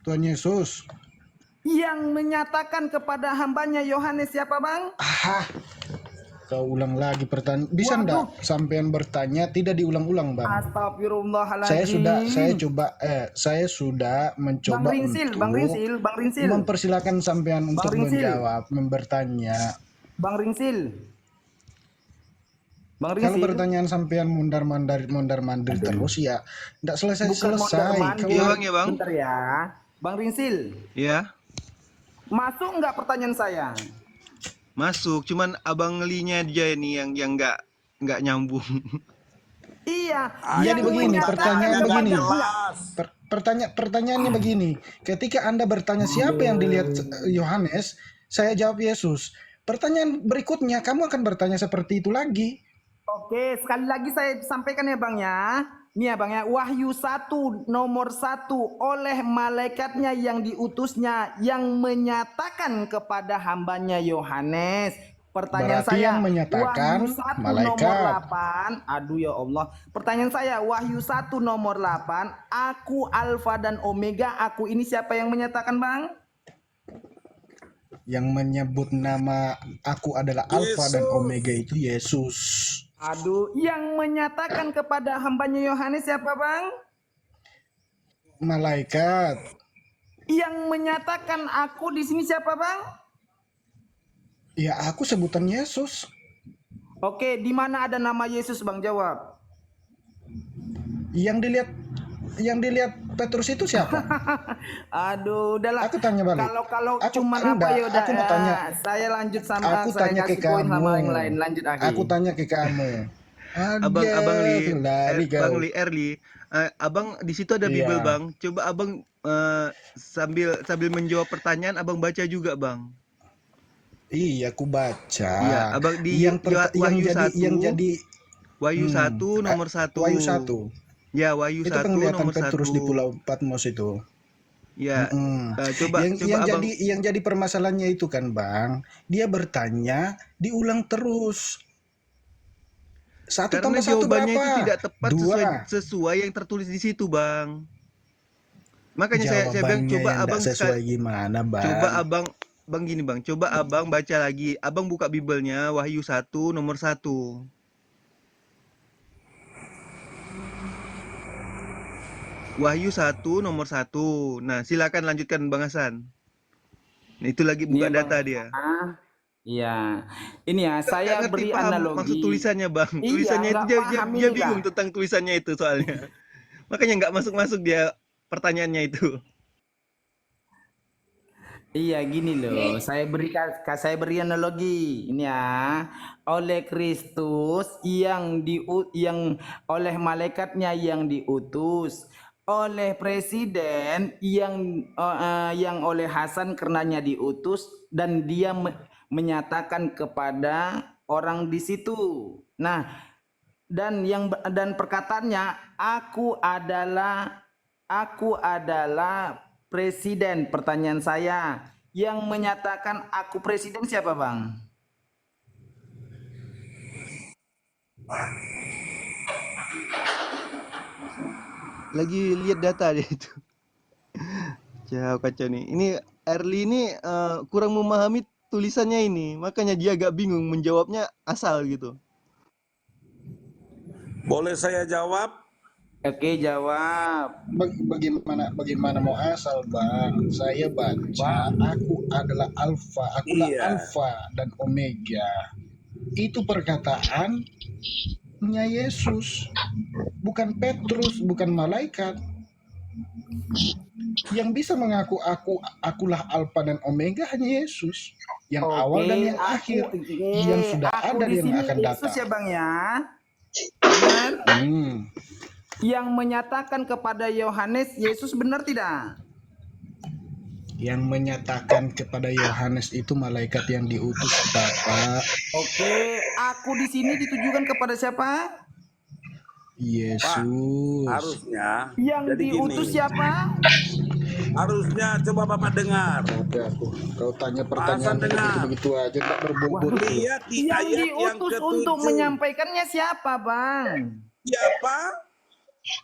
Tuhan Yesus. Yang menyatakan kepada hambanya Yohanes siapa bang? Kau ulang lagi pertanyaan. Bisa Waduh. enggak sampean bertanya tidak diulang-ulang, Bang? Astagfirullahaladzim. Saya sudah mencoba Bang Rinsil. mempersilakan sampean untuk Rinsil. menjawab, bertanya. Bang Rinsil. Kalau pertanyaan sampean mondar-mandir terus ya enggak selesai-selesai. mondar-mandir. Iya, Bang, ya, Bang. Bentar ya. Bang Rinsil. Iya, Masuk nggak pertanyaan saya? masuk. Cuman abang Linya aja ini yang nggak nyambung. Iya. Jadi yang begini, menyatakan pertanyaan kepada- begini. Enggak. Pertanyaannya begini. Ketika Anda bertanya siapa yang dilihat Yohanes, saya jawab Yesus. Pertanyaan berikutnya, kamu akan bertanya seperti itu lagi. Oke, sekali lagi saya sampaikan ya Bang ya. Nih ya Bang ya, Wahyu 1 nomor 1 oleh malaikatnya yang diutusnya yang menyatakan kepada hambanya Yohanes. Pertanyaan Berarti saya, yang menyatakan Wahyu 1 malaikat. nomor 8. Aduh ya Allah. Pertanyaan saya, Wahyu 1 nomor 8, aku Alfa dan Omega, aku ini siapa yang menyatakan Bang? Yang menyebut nama aku adalah Alfa dan Omega itu Yesus. Aduh, yang menyatakan kepada hambanya Yohanes siapa Bang? Malaikat. Yang menyatakan aku di sini siapa Bang? Ya aku sebutan Yesus. Oke, di mana ada nama Yesus Bang? Jawab. Yang dilihat Petrus itu siapa? Aduh, udahlah. Aku tanya balik. Kalau Aku- cuma enggak, apa ya udah. aku mau tanya. Saya lanjut sama Aku saya tanya ke kasih poin sama kamu. yang lain. Lanjut lagi. Aku tanya ke kamu. Abang Li, lari Bang kau. Li, Erli, abang di situ ada Bible Iya. Bang. Coba abang sambil menjawab pertanyaan, abang baca juga Bang. Iya, aku baca. Iya, abang di Wahyu 1. Wahyu 1 nomor 1. Wahyu 1. Ya, Wahyu Itu 1 penglihatan nomor 1. Petrus di Pulau Patmos itu. Ya, coba yang abang. jadi permasalahannya itu kan Bang, dia bertanya diulang terus. 1 Karena tambah 1 jawabannya berapa? itu tidak tepat 2. sesuai yang tertulis di situ, Bang. Makanya saya bilang Jawabannya coba yang abang nggak sesuai gimana Bang? coba abang gini, Bang. Coba abang baca lagi. Abang buka Biblenya Wahyu 1 nomor 1. Wahyu 1 nomor 1. Nah, silakan lanjutkan Bang Hasan. Nah, itu lagi buka Iya, Bang. data dia. Iya. Ini ya, saya Nggak ngerti beri paham analogi. maksud tulisannya, Bang. Iya, Tulisannya itu nggak dia paham dia inilah. bingung tentang tulisannya itu soalnya. Makanya nggak masuk-masuk dia pertanyaannya itu. Iya gini loh, saya beri analogi ini ya. Oleh Kristus yang oleh malaikatnya yang diutus, oleh presiden yang oleh Hasan karenanya diutus dan dia menyatakan kepada orang di situ. Nah, dan perkataannya aku adalah presiden. Pertanyaan saya, yang menyatakan aku presiden siapa Bang? Lagi lihat data dia itu. Kacau nih. Ini Erli ini kurang memahami tulisannya ini, makanya dia agak bingung menjawabnya asal gitu. Boleh saya jawab? Oke, jawab. Bagaimana mau asal Bang? Saya baca aku adalah Alfa, akulah Iya. Alfa dan Omega. Itu perkataannya Yesus, bukan Petrus, bukan malaikat. Yang bisa mengaku akulah Alfa dan Omega hanya Yesus, yang awal dan yang akhir, yang sudah ada dan yang akan Yesus datang. ya Bang ya. Benar? Yang menyatakan kepada Yohanes Yesus benar tidak? Yang menyatakan kepada Yohanes itu malaikat yang diutus Bapak. Oke, aku di sini ditujukan kepada siapa? Yesus. Harusnya. Yang jadi diutus gini, siapa? harusnya coba Bapak dengar. Oke, kau tanya pertanyaan Hasan dengar. begitu aja tak berbobot. Lihat di Yang ayat yang diutus ke-7. untuk menyampaikannya siapa, Bang? Siapa?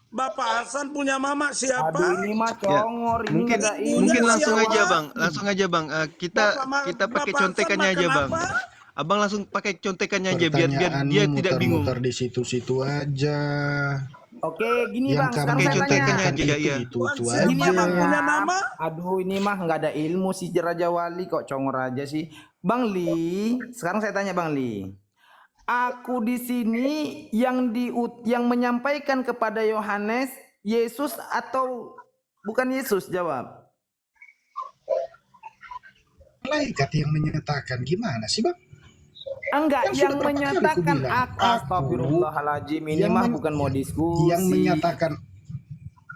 Bapak Hasan punya mama Aduh siapa? ini mah Ya, congor, ini mungkin nggak ada mungkin ilmu langsung siapa? aja jawab. bang, langsung aja bang. Kita kita pakai Bapak Hasan contekannya aja makan bang. apa? Abang langsung pakai contekannya aja biar Pertanyaanmu dia tidak bingung. muter-muter di situ-situ aja. Oke, gini Yang bang, kamu sekarang Pakai saya contekannya tanya. tanyakan aja ya. itu Tuan aja. siapa Gini ya bang punya ya. nama? Aduh ini mah nggak ada ilmu si Raja Wali kok congor aja sih. Bang Li, sekarang saya tanya Bang Li. Aku di sini yang menyampaikan kepada Yohanes Yesus atau bukan Yesus? Jawab. Malaikat yang menyatakan gimana sih bang? Enggak, Kan yang sudah berapa kali ku menyatakan bilang, astagfirullahaladzim, ini yang mah men- bukan mau diskusi. yang menyatakan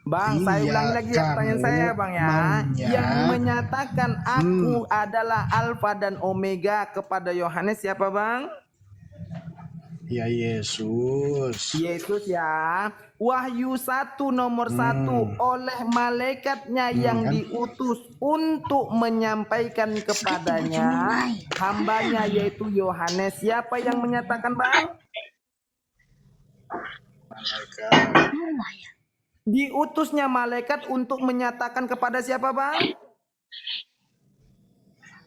Bang, saya iya, ulangi lagi ya pertanyaan kamu saya Bang ya. maunya Yang menyatakan aku adalah Alfa dan Omega kepada Yohanes siapa Bang? ya Yesus. Yesus ya. Wahyu 1 nomor 1 oleh malaikatnya yang kan? diutus untuk menyampaikan kepadanya hambanya yaitu Yohanes. Siapa yang menyatakan Bang? Diutusnya malaikat untuk menyatakan kepada siapa Bang?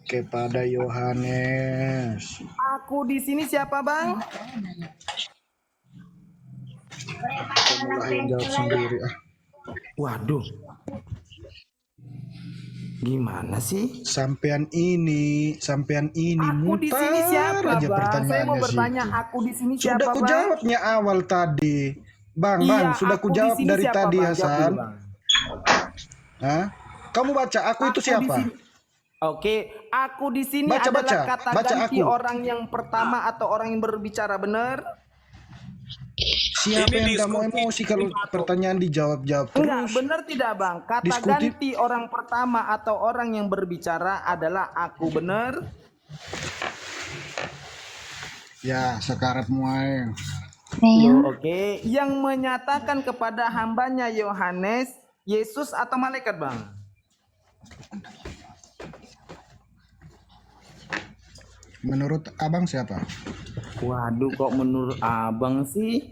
Kepada Yohanes. Aku di sini siapa Bang? Kamulah yang jawab sendiri ah. Waduh. Gimana sih? Sampean ini Aku di mutar sini siapa aja Bang? Saya mau pertanyaannya bertanya situ. aku di sini Sudah siapa ku Bang? jawabnya awal tadi. Bang, Iya, sudah aku ku di jawab sini dari siapa, tadi Bang? Jawab Hasan. dulu, Bang. Hah? Kamu baca aku itu Aku di siapa? sini- Oke, aku di sini Baca, adalah baca. kata Baca ganti aku. orang yang pertama atau orang yang berbicara benar. Siapa Ini yang kamu diskusi emosi kalau privato. pertanyaan dijawab-jawab Enggak, terus? benar tidak Bang? Kata Diskusi. ganti orang pertama atau orang yang berbicara adalah aku benar. Ya, sekaratmu ae. Loh, oke, yang menyatakan kepada hambanya Yohanes, Yesus atau malaikat Bang? Menurut abang siapa? Waduh, kok menurut abang sih?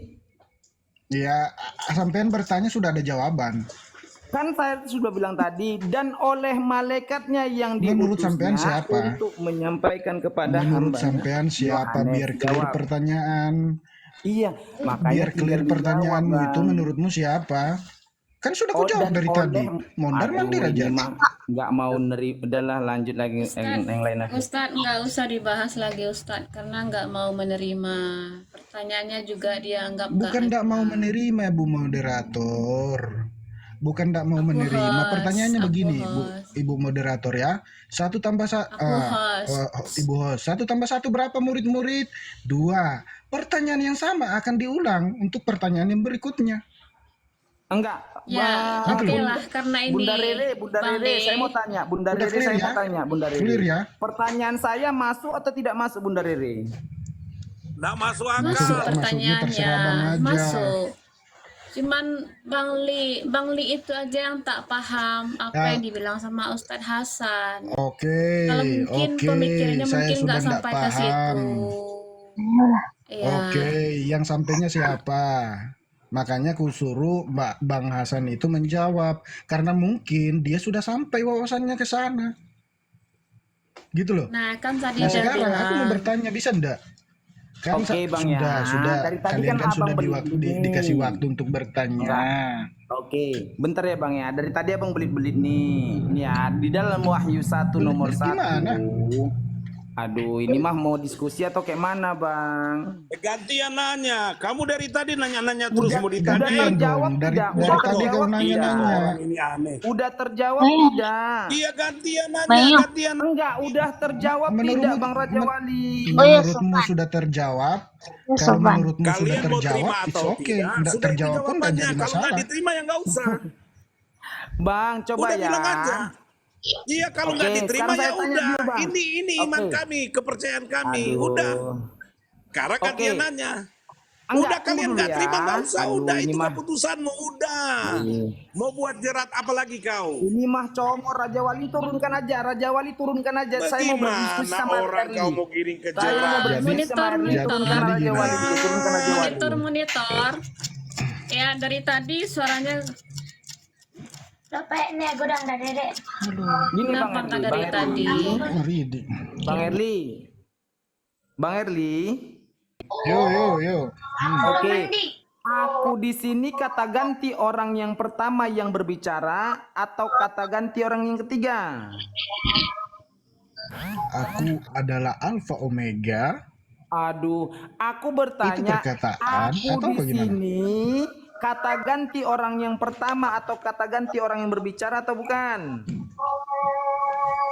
Ya, sampean bertanya sudah ada jawaban. Kan saya sudah bilang tadi, dan oleh malaikatnya yang Menurut sampean diutusnya siapa? untuk menyampaikan kepada Menurut hambanya. sampean siapa? Yohanes, Biar clear jawab. pertanyaan. Iya, makanya Biar clear tinggal pertanyaanmu dijawab, itu Bang. menurutmu siapa? Kan sudah ku jawab dan dari tadi. Mondar Aduh, mandir aja. ini mah nggak mau nerima. Udahlah, lanjut lagi yang lain aja. Ustadz nggak usah dibahas lagi Ustadz karena nggak mau menerima pertanyaannya juga dia anggap Bukan tidak mau menerima, Bu Moderator. Bukan tidak mau menerima. host, Pertanyaannya aku begini, host. Ibu Moderator ya. 1 tambah Ibu host. 1 tambah 1 berapa murid-murid? 2. Pertanyaan yang sama akan diulang untuk pertanyaan yang berikutnya. Ya, Enggak, Bang. oke lah karena ini Bunda Rere, Bang Rere, D. saya mau tanya, Bunda Udah Rere, clear saya ya? mau tanya, Bunda Rere. Clear ya? Pertanyaan saya masuk atau tidak masuk, Bunda Rere? Nggak masuk Masuk akal. pertanyaannya, terserah Bang aja. masuk. Cuman Bang Li itu aja yang tak paham apa Ya. yang dibilang sama Ustadz Hasan. Oke, Kalau mungkin pemikirannya saya mungkin sudah nggak tidak sampai ke situ. paham. Iya. Oke, yang sampainya siapa? Makanya ku suruh Bang Hasan itu menjawab karena mungkin dia sudah sampai wawasannya ke sana. Gitu loh. Nah kan tadi Nah dia sekarang aku mau bilang bertanya bisa enggak? Kan Oke, Bang, ya. sudah Dari tadi kalian kan kan sudah Abang belit-belit dikasih nih. waktu untuk bertanya. Oke, bentar ya Bang ya. Dari tadi Abang belit-belit nih. Nih ya, di dalam Wahyu 1 nomor Belit-belit 1. gimana? Aduh, ini mah mau diskusi atau kayak mana, Bang? Gantian nanya. Kamu dari tadi nanya-nanya terus mau Udah ditanya. terjawab dong, dari tidak? tadi Udah kau terjawab tidak? nanya-nanya. Orang ini aneh. Udah terjawab tidak? Iya gantian nanya, gantian. Enggak, udah terjawab Menurutmu- tidak, Bang Raja Wali? Menurutmu sudah terjawab? Kalau menurutmu sudah Kalian mau terima terjawab, it's atau okay. tidak? Enggak Sudah terjawab itu pun enggak jawabannya. jadi Kalau nggak masalah. diterima ya nggak usah. Bang, coba Udah ya. bilang aja. Iya kalau nggak Oke, diterima sekarang ya saya tanya udah. dulu, Bang. Ini iman Oke. kami, kepercayaan kami. Aduh. Udah. Karena Oke. gantian nanya. Enggak, Udah tunggu kalian dulu nggak ya. terima nggak usah. Aduh, Udah ini itu mah- keputusanmu. Udah. Iya. Mau buat jerat apa lagi kau? Ini mah comor, Raja Wali turunkan aja. Raja Wali turunkan aja. Saya mau berdiskusi Bagaimana sama orang Erli. kau mau giring ke Saya mau jerat? berdiskusi sama Erli. Monitor, Turunkan jadi Raja gimana? Wali. Turunkan Raja Wali. monitor. Ya dari tadi suaranya Gini kenapa nggak dari tadi? Ridi. Bang Erli. Bang Erli. Yo. Oke. Aku di sini kata ganti orang yang pertama yang berbicara atau kata ganti orang yang ketiga? Aku adalah Alfa Omega. Aduh, aku Itu bertanya, perkataan aku atau di bagaimana? sini kata ganti orang yang pertama atau kata ganti orang yang berbicara atau bukan?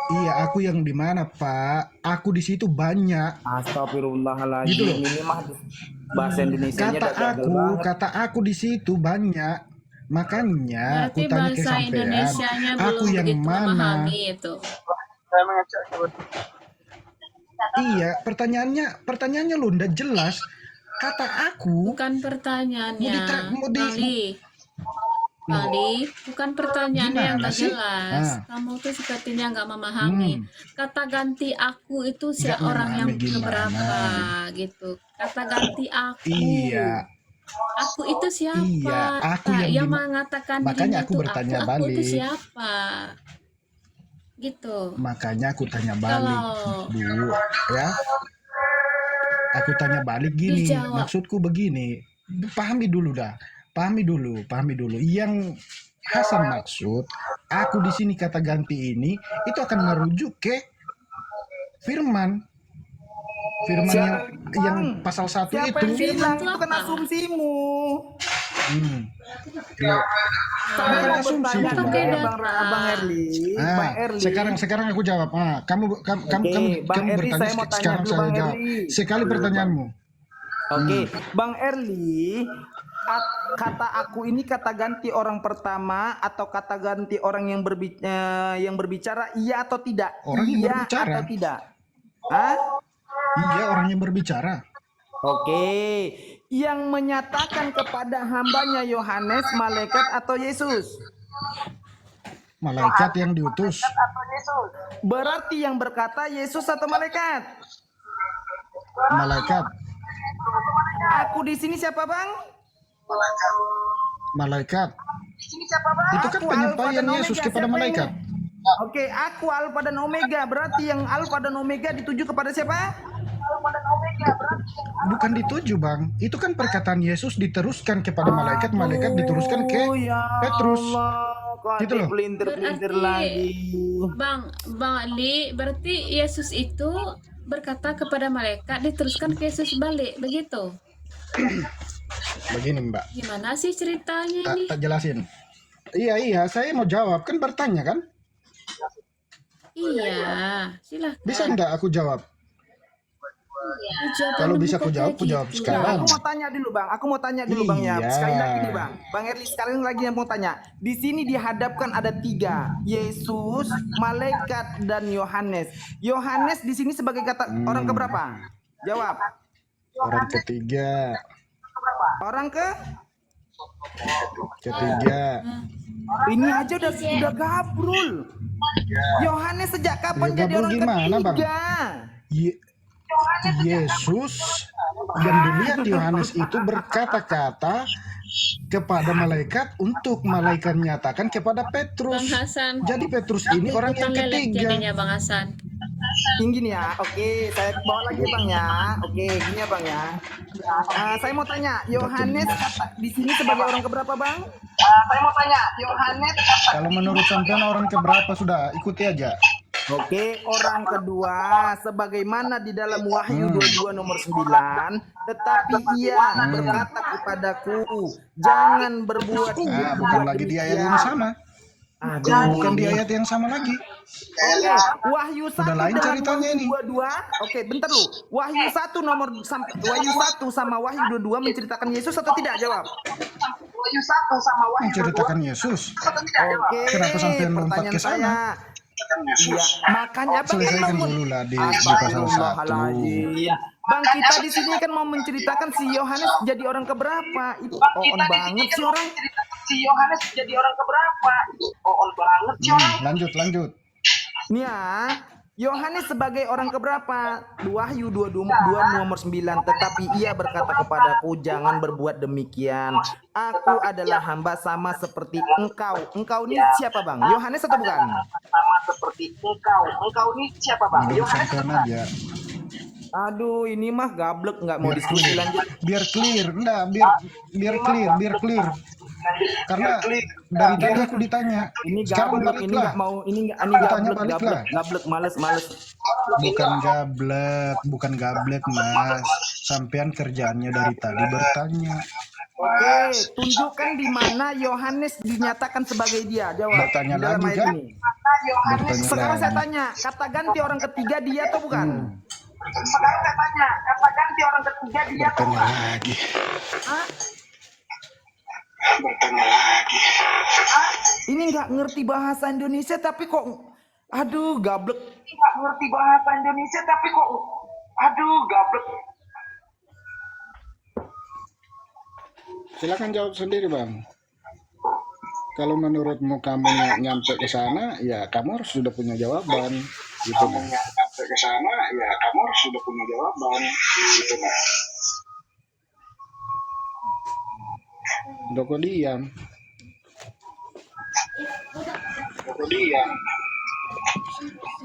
Iya, aku yang di mana, Pak? Aku di situ banyak. Astagfirullahaladzim, Gitu loh. ini mah bahasa Indonesianya udah gagal banget. Kata aku di situ banyak. Makanya Berarti aku tanya ke bahasa sampean, Indonesianya aku belum yang begitu mana? memahami itu. Iya, pertanyaannya lo ndak jelas. Kata aku Bukan pertanyaannya, Loh, Bali, bukan pertanyaannya yang gimana gak sih? jelas. Kamu tuh sepertinya nggak memahami. Kata ganti aku itu Nggak orang yang memahami gimana? keberapa gitu. Kata ganti aku. Iya, Aku itu siapa? iya, aku Yang yang mengatakan makanya dirinya aku itu bertanya aku itu balik. siapa? Gitu. Makanya aku tanya balik, Kalau Bu, ya. Aku tanya balik gini, dijawab, maksudku begini. Pahami dulu. Yang Hasan maksud, aku di sini kata ganti ini itu akan merujuk ke firman yang pasal 1 Siapa itu. yang bilang Firman itu kan apa? asumsimu? Loh, Saya bukan mau asumsi bertanya itu, pakai kepada Bang. data. Bang Erli. Bang Erli. Sekarang aku jawab. Kamu Bang Erli, bertanya, saya mau tanya sekarang dulu, saya Bang jawab. Erli. Sekali pertanyaanmu. Oke, Bang Erli, kata aku ini kata ganti orang pertama atau kata ganti orang yang berbicara iya atau tidak? Orang yang Iya berbicara. atau tidak? Hah? Iya, orang yang berbicara. Oke, yang menyatakan kepada hambanya Yohanes, malaikat atau Yesus? Malaikat yang diutus. Berarti yang berkata Yesus atau malaikat? Malaikat. Aku di sini siapa, Bang? Malaikat. Itu kan Aku penyampaian Alfa dan Yesus Omega. kepada Siapa malaikat. Oke, aku Alfa dan Omega. Berarti yang Alfa dan Omega dituju kepada siapa? Bukan dituju, Bang. Itu kan perkataan Yesus diteruskan kepada malaikat, malaikat diteruskan ke ya Petrus. Allah, Gitu loh. Pelintir-pelintir Berarti, lagi. Bang Ali, berarti Yesus itu berkata kepada malaikat diteruskan ke Yesus balik, begitu? Begini, Mbak. Gimana sih ceritanya ini? Tak jelasin. Iya, saya mau jawab. Kan bertanya kan? Iya, silahkan. Bisa enggak aku jawab? Dijawab Kalau dulu bisa aku kok jawab, kayak aku jawab gitu. sekarang. Aku mau tanya dulu, Bang. Bang ya. Iya. Sekali lagi nih, Bang. Bang Erli, sekali lagi yang mau tanya. Di sini dihadapkan ada 3, Yesus, malaikat, dan Yohanes. Yohanes di sini sebagai kata orang keberapa? Jawab. Orang ketiga. Orang ke? Ketiga. Ini aja udah gabrul. Yohanes sejak kapan Ya, jadi gabrul orang gimana, Bang? ketiga? Yesus yang dilihat Yohanes itu berkata-kata kepada malaikat untuk malaikat nyatakan kepada Petrus. Bang Hasan. Jadi Petrus ini orang yang Ikutan lelek ketiga. jadinya Bang Hasan. Tinggi nih ya. Oke, saya bawa lagi Bang ya. Oke, gini ya Bang ya. Saya mau tanya, Yohanes di sini sebagai orang keberapa Bang? Saya mau tanya, Yohanes Kalau menurut sampean orang keberapa sudah ikuti aja. Oke, orang kedua sebagaimana di dalam Wahyu 22 nomor 9, tetapi ia berkata kepadaku, jangan berbuat Bukan lagi di ayat yang sama. Bukan di ayat yang sama lagi. Oke, Wahyu 1 Udah lain dengan ceritanya Wahyu ini. 22. Oke, bentar lu. Wahyu 1 sama Wahyu 22 menceritakan Yesus atau tidak? Jawab. Wahyu 1 sama Wahyu 22 Menceritakan Yesus. Oke. Kenapa sampean lompat ke sana? Iya, makanya Bang Selesaikan dulu lah di pasal 1. Bang, kita di sini kan mau menceritakan si Yohanes jadi orang keberapa? Itu on banget sih orang. Si Yohanes jadi orang keberapa? On banget sih orang. Lanjut. Nih ya, Yohanes sebagai orang keberapa? Wahyu 22 nomor 9. Tetapi ia berkata kepadaku, jangan berbuat demikian. Aku adalah hamba sama seperti engkau. Engkau ini siapa bang? Yohanes atau bukan? Sama seperti engkau. Engkau ini siapa bang? Yohanes atau bukan? aja. Aduh, ini mah gablek, nggak mau Biar diskusi clear. lanjut. Biar clear, enggak, biar clear. Karena dari tadi aku ditanya. Ini Sekarang gablek, ini baliklah. nggak mau, ini Tanya balik lah. gablek, males. Bukan gablek, Mas. Sampean kerjaannya dari tadi bertanya. Oke, tunjukkan di mana Yohanes dinyatakan sebagai dia. Jawab. Bertanya Di dalam lagi, ayat kan? ini. Bertanya Sekarang saya lagi. tanya, kata ganti orang ketiga dia atau bukan? Sekarang saya tanya, kata ganti orang ketiga dia atau Bertanya bukan? lagi. Hah? Ini nggak ngerti bahasa Indonesia tapi kok, aduh gablek. Nggak ngerti bahasa Indonesia tapi kok, aduh gablek. Silakan jawab sendiri, Bang. Kalau menurutmu kamu nyampe ke sana, ya kamu harus sudah punya jawaban. Gitu, Bang. Nyampe ke sana, ya kamu harus sudah punya jawaban. Gitu, Bang. Doko diam.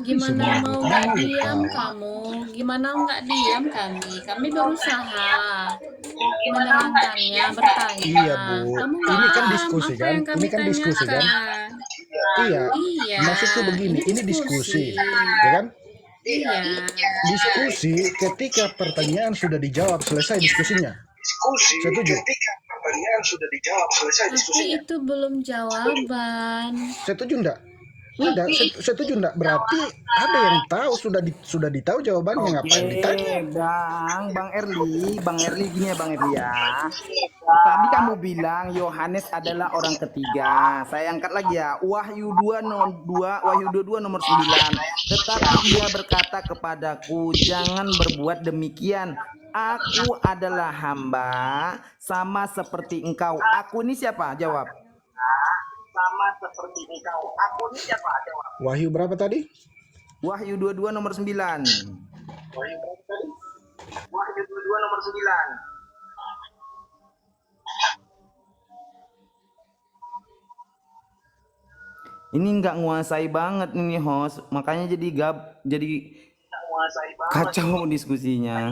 Gimana mau nggak diam kamu? Gimana nggak diam kami? Kami berusaha menerangkannya, bertanya. Iya, Bu. Kamu Ini kan paham diskusi, apa kan? yang kami Ini kan diskusi, kan? tanyakan? Iya. Iya. Maksudku begini, ini diskusi. Ya kan? Iya. Diskusi ketika pertanyaan sudah dijawab, selesai diskusinya. Setuju? Tapi itu belum jawaban. Setuju enggak? Enggak, setuju enggak? Berarti ada yang tahu, sudah ditahu jawabannya, ngapain ditanya? Bang Erli gini ya Bang Erli ya. Tadi kamu bilang Yohanes adalah orang ketiga. Saya angkat lagi ya. Wahyu 22 nomor 9. Tetapi ia berkata kepadaku, jangan berbuat demikian. Aku adalah hamba sama seperti engkau. Aku ini siapa? Jawab. Sama seperti engkau. Aku ini siapa? Jawab. Wahyu berapa tadi? Wahyu 22 nomor 9. Wahyu 22 nomor 9. Ini nggak nguasai banget ini host, makanya jadi kacau diskusinya.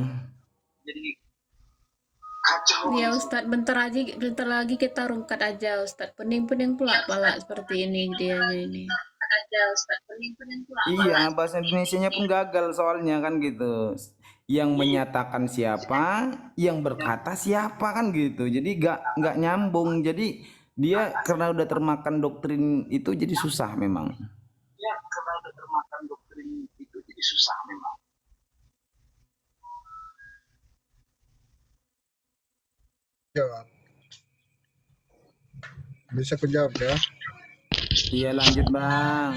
Ya Ustadz, bentar lagi kita rungkat aja Ustadz. Pening-pening pula seperti ini dianya ini. Iya, bahasa Indonesianya pun gagal soalnya kan gitu. Yang menyatakan siapa, yang berkata siapa kan gitu. Jadi nggak nyambung. Jadi dia karena udah termakan doktrin itu jadi susah memang. Jawab. Bisa aku jawab ya? Iya lanjut bang.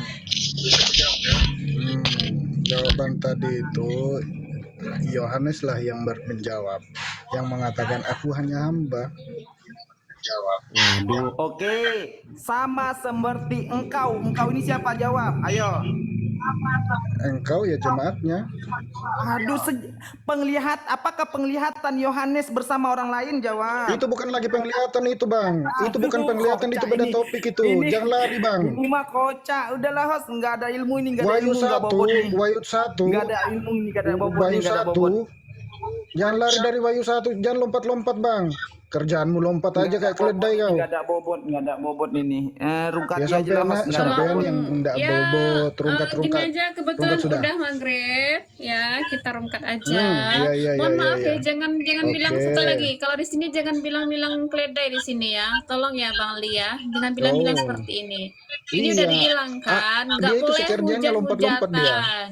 Jawaban tadi itu Yohanes lah yang menjawab, yang mengatakan aku hanya hamba. Waduh. Oke, sama seperti engkau. Engkau ini siapa? Jawab. Ayo. Engkau ya jemaatnya. Aduh, apakah penglihatan Yohanes bersama orang lain? Jawab. Itu bukan lagi penglihatan itu, Bang. Itu bukan Aduh, penglihatan, kocak itu beda ini. topik itu. Ini- Jangan lari, Bang. Ini mah kocak. Udahlah host, nggak ada ilmu ini, nggak ada Wahyu ilmu, nggak 1, bobot nih. Wahyu 1. Nggak ada ilmu ini, nggak ada bobot nih, Wahyu nggak ada 1. bobot. Jangan lari dari Wahyu 1, jangan lompat-lompat, Bang. Kerjaanmu lompat aja kayak keledai kau. Nggak ada bobot ini. Rungkatnya Ya aja lah host. Nggak ada sampean bobot. yang enggak Ya, bobot, gini rungkat-rungkat. aja kebetulan Rungkat sudah. udah maghrib ya, kita rungkat aja. Iya, Mohon maaf iya. ya, jangan Oke. bilang satu lagi. Kalau di sini jangan bilang keledai di sini ya. Tolong ya Bang Li ya, jangan bilang Oh. seperti ini. Ini udah Iya. dibilang kan, nggak Dia itu boleh sekerjanya lompat-lompat dia. hujat-hujatan.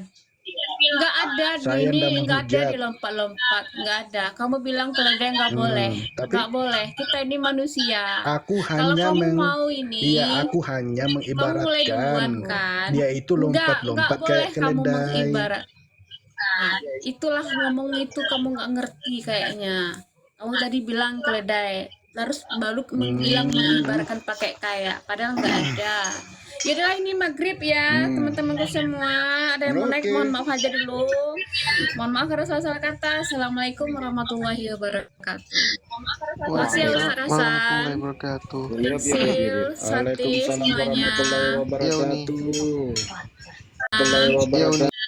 Nggak ada Saya ini, ndak nggak ada menghujat. di lompat-lompat, nggak ada. Kamu bilang keledai nggak boleh, tapi- nggak boleh. Kita ini manusia. Aku Kalau hanya kamu mau ini, Iya, aku hanya kamu mulai duluan mengibaratkan. kan? Dia itu lompat-lompat nggak boleh kayak kamu keledai. mengibarat. Nah, itulah ngomong itu kamu nggak ngerti kayaknya. Kamu tadi bilang keledai, terus baru bilang mengibaratkan pakai kayak, padahal nggak ada. Yaudahlah ini maghrib ya teman-temanku semua. Ada yang mau naik, mohon maaf aja dulu. Mohon maaf karena salah-salah kata. Assalamualaikum warahmatullahi wabarakatuh. Makasih ya Ustaz Hasan. Warahmatullahi wabarakatuh. Sil, Sati, semuanya. Ya Uni. Nah, Ya Uni.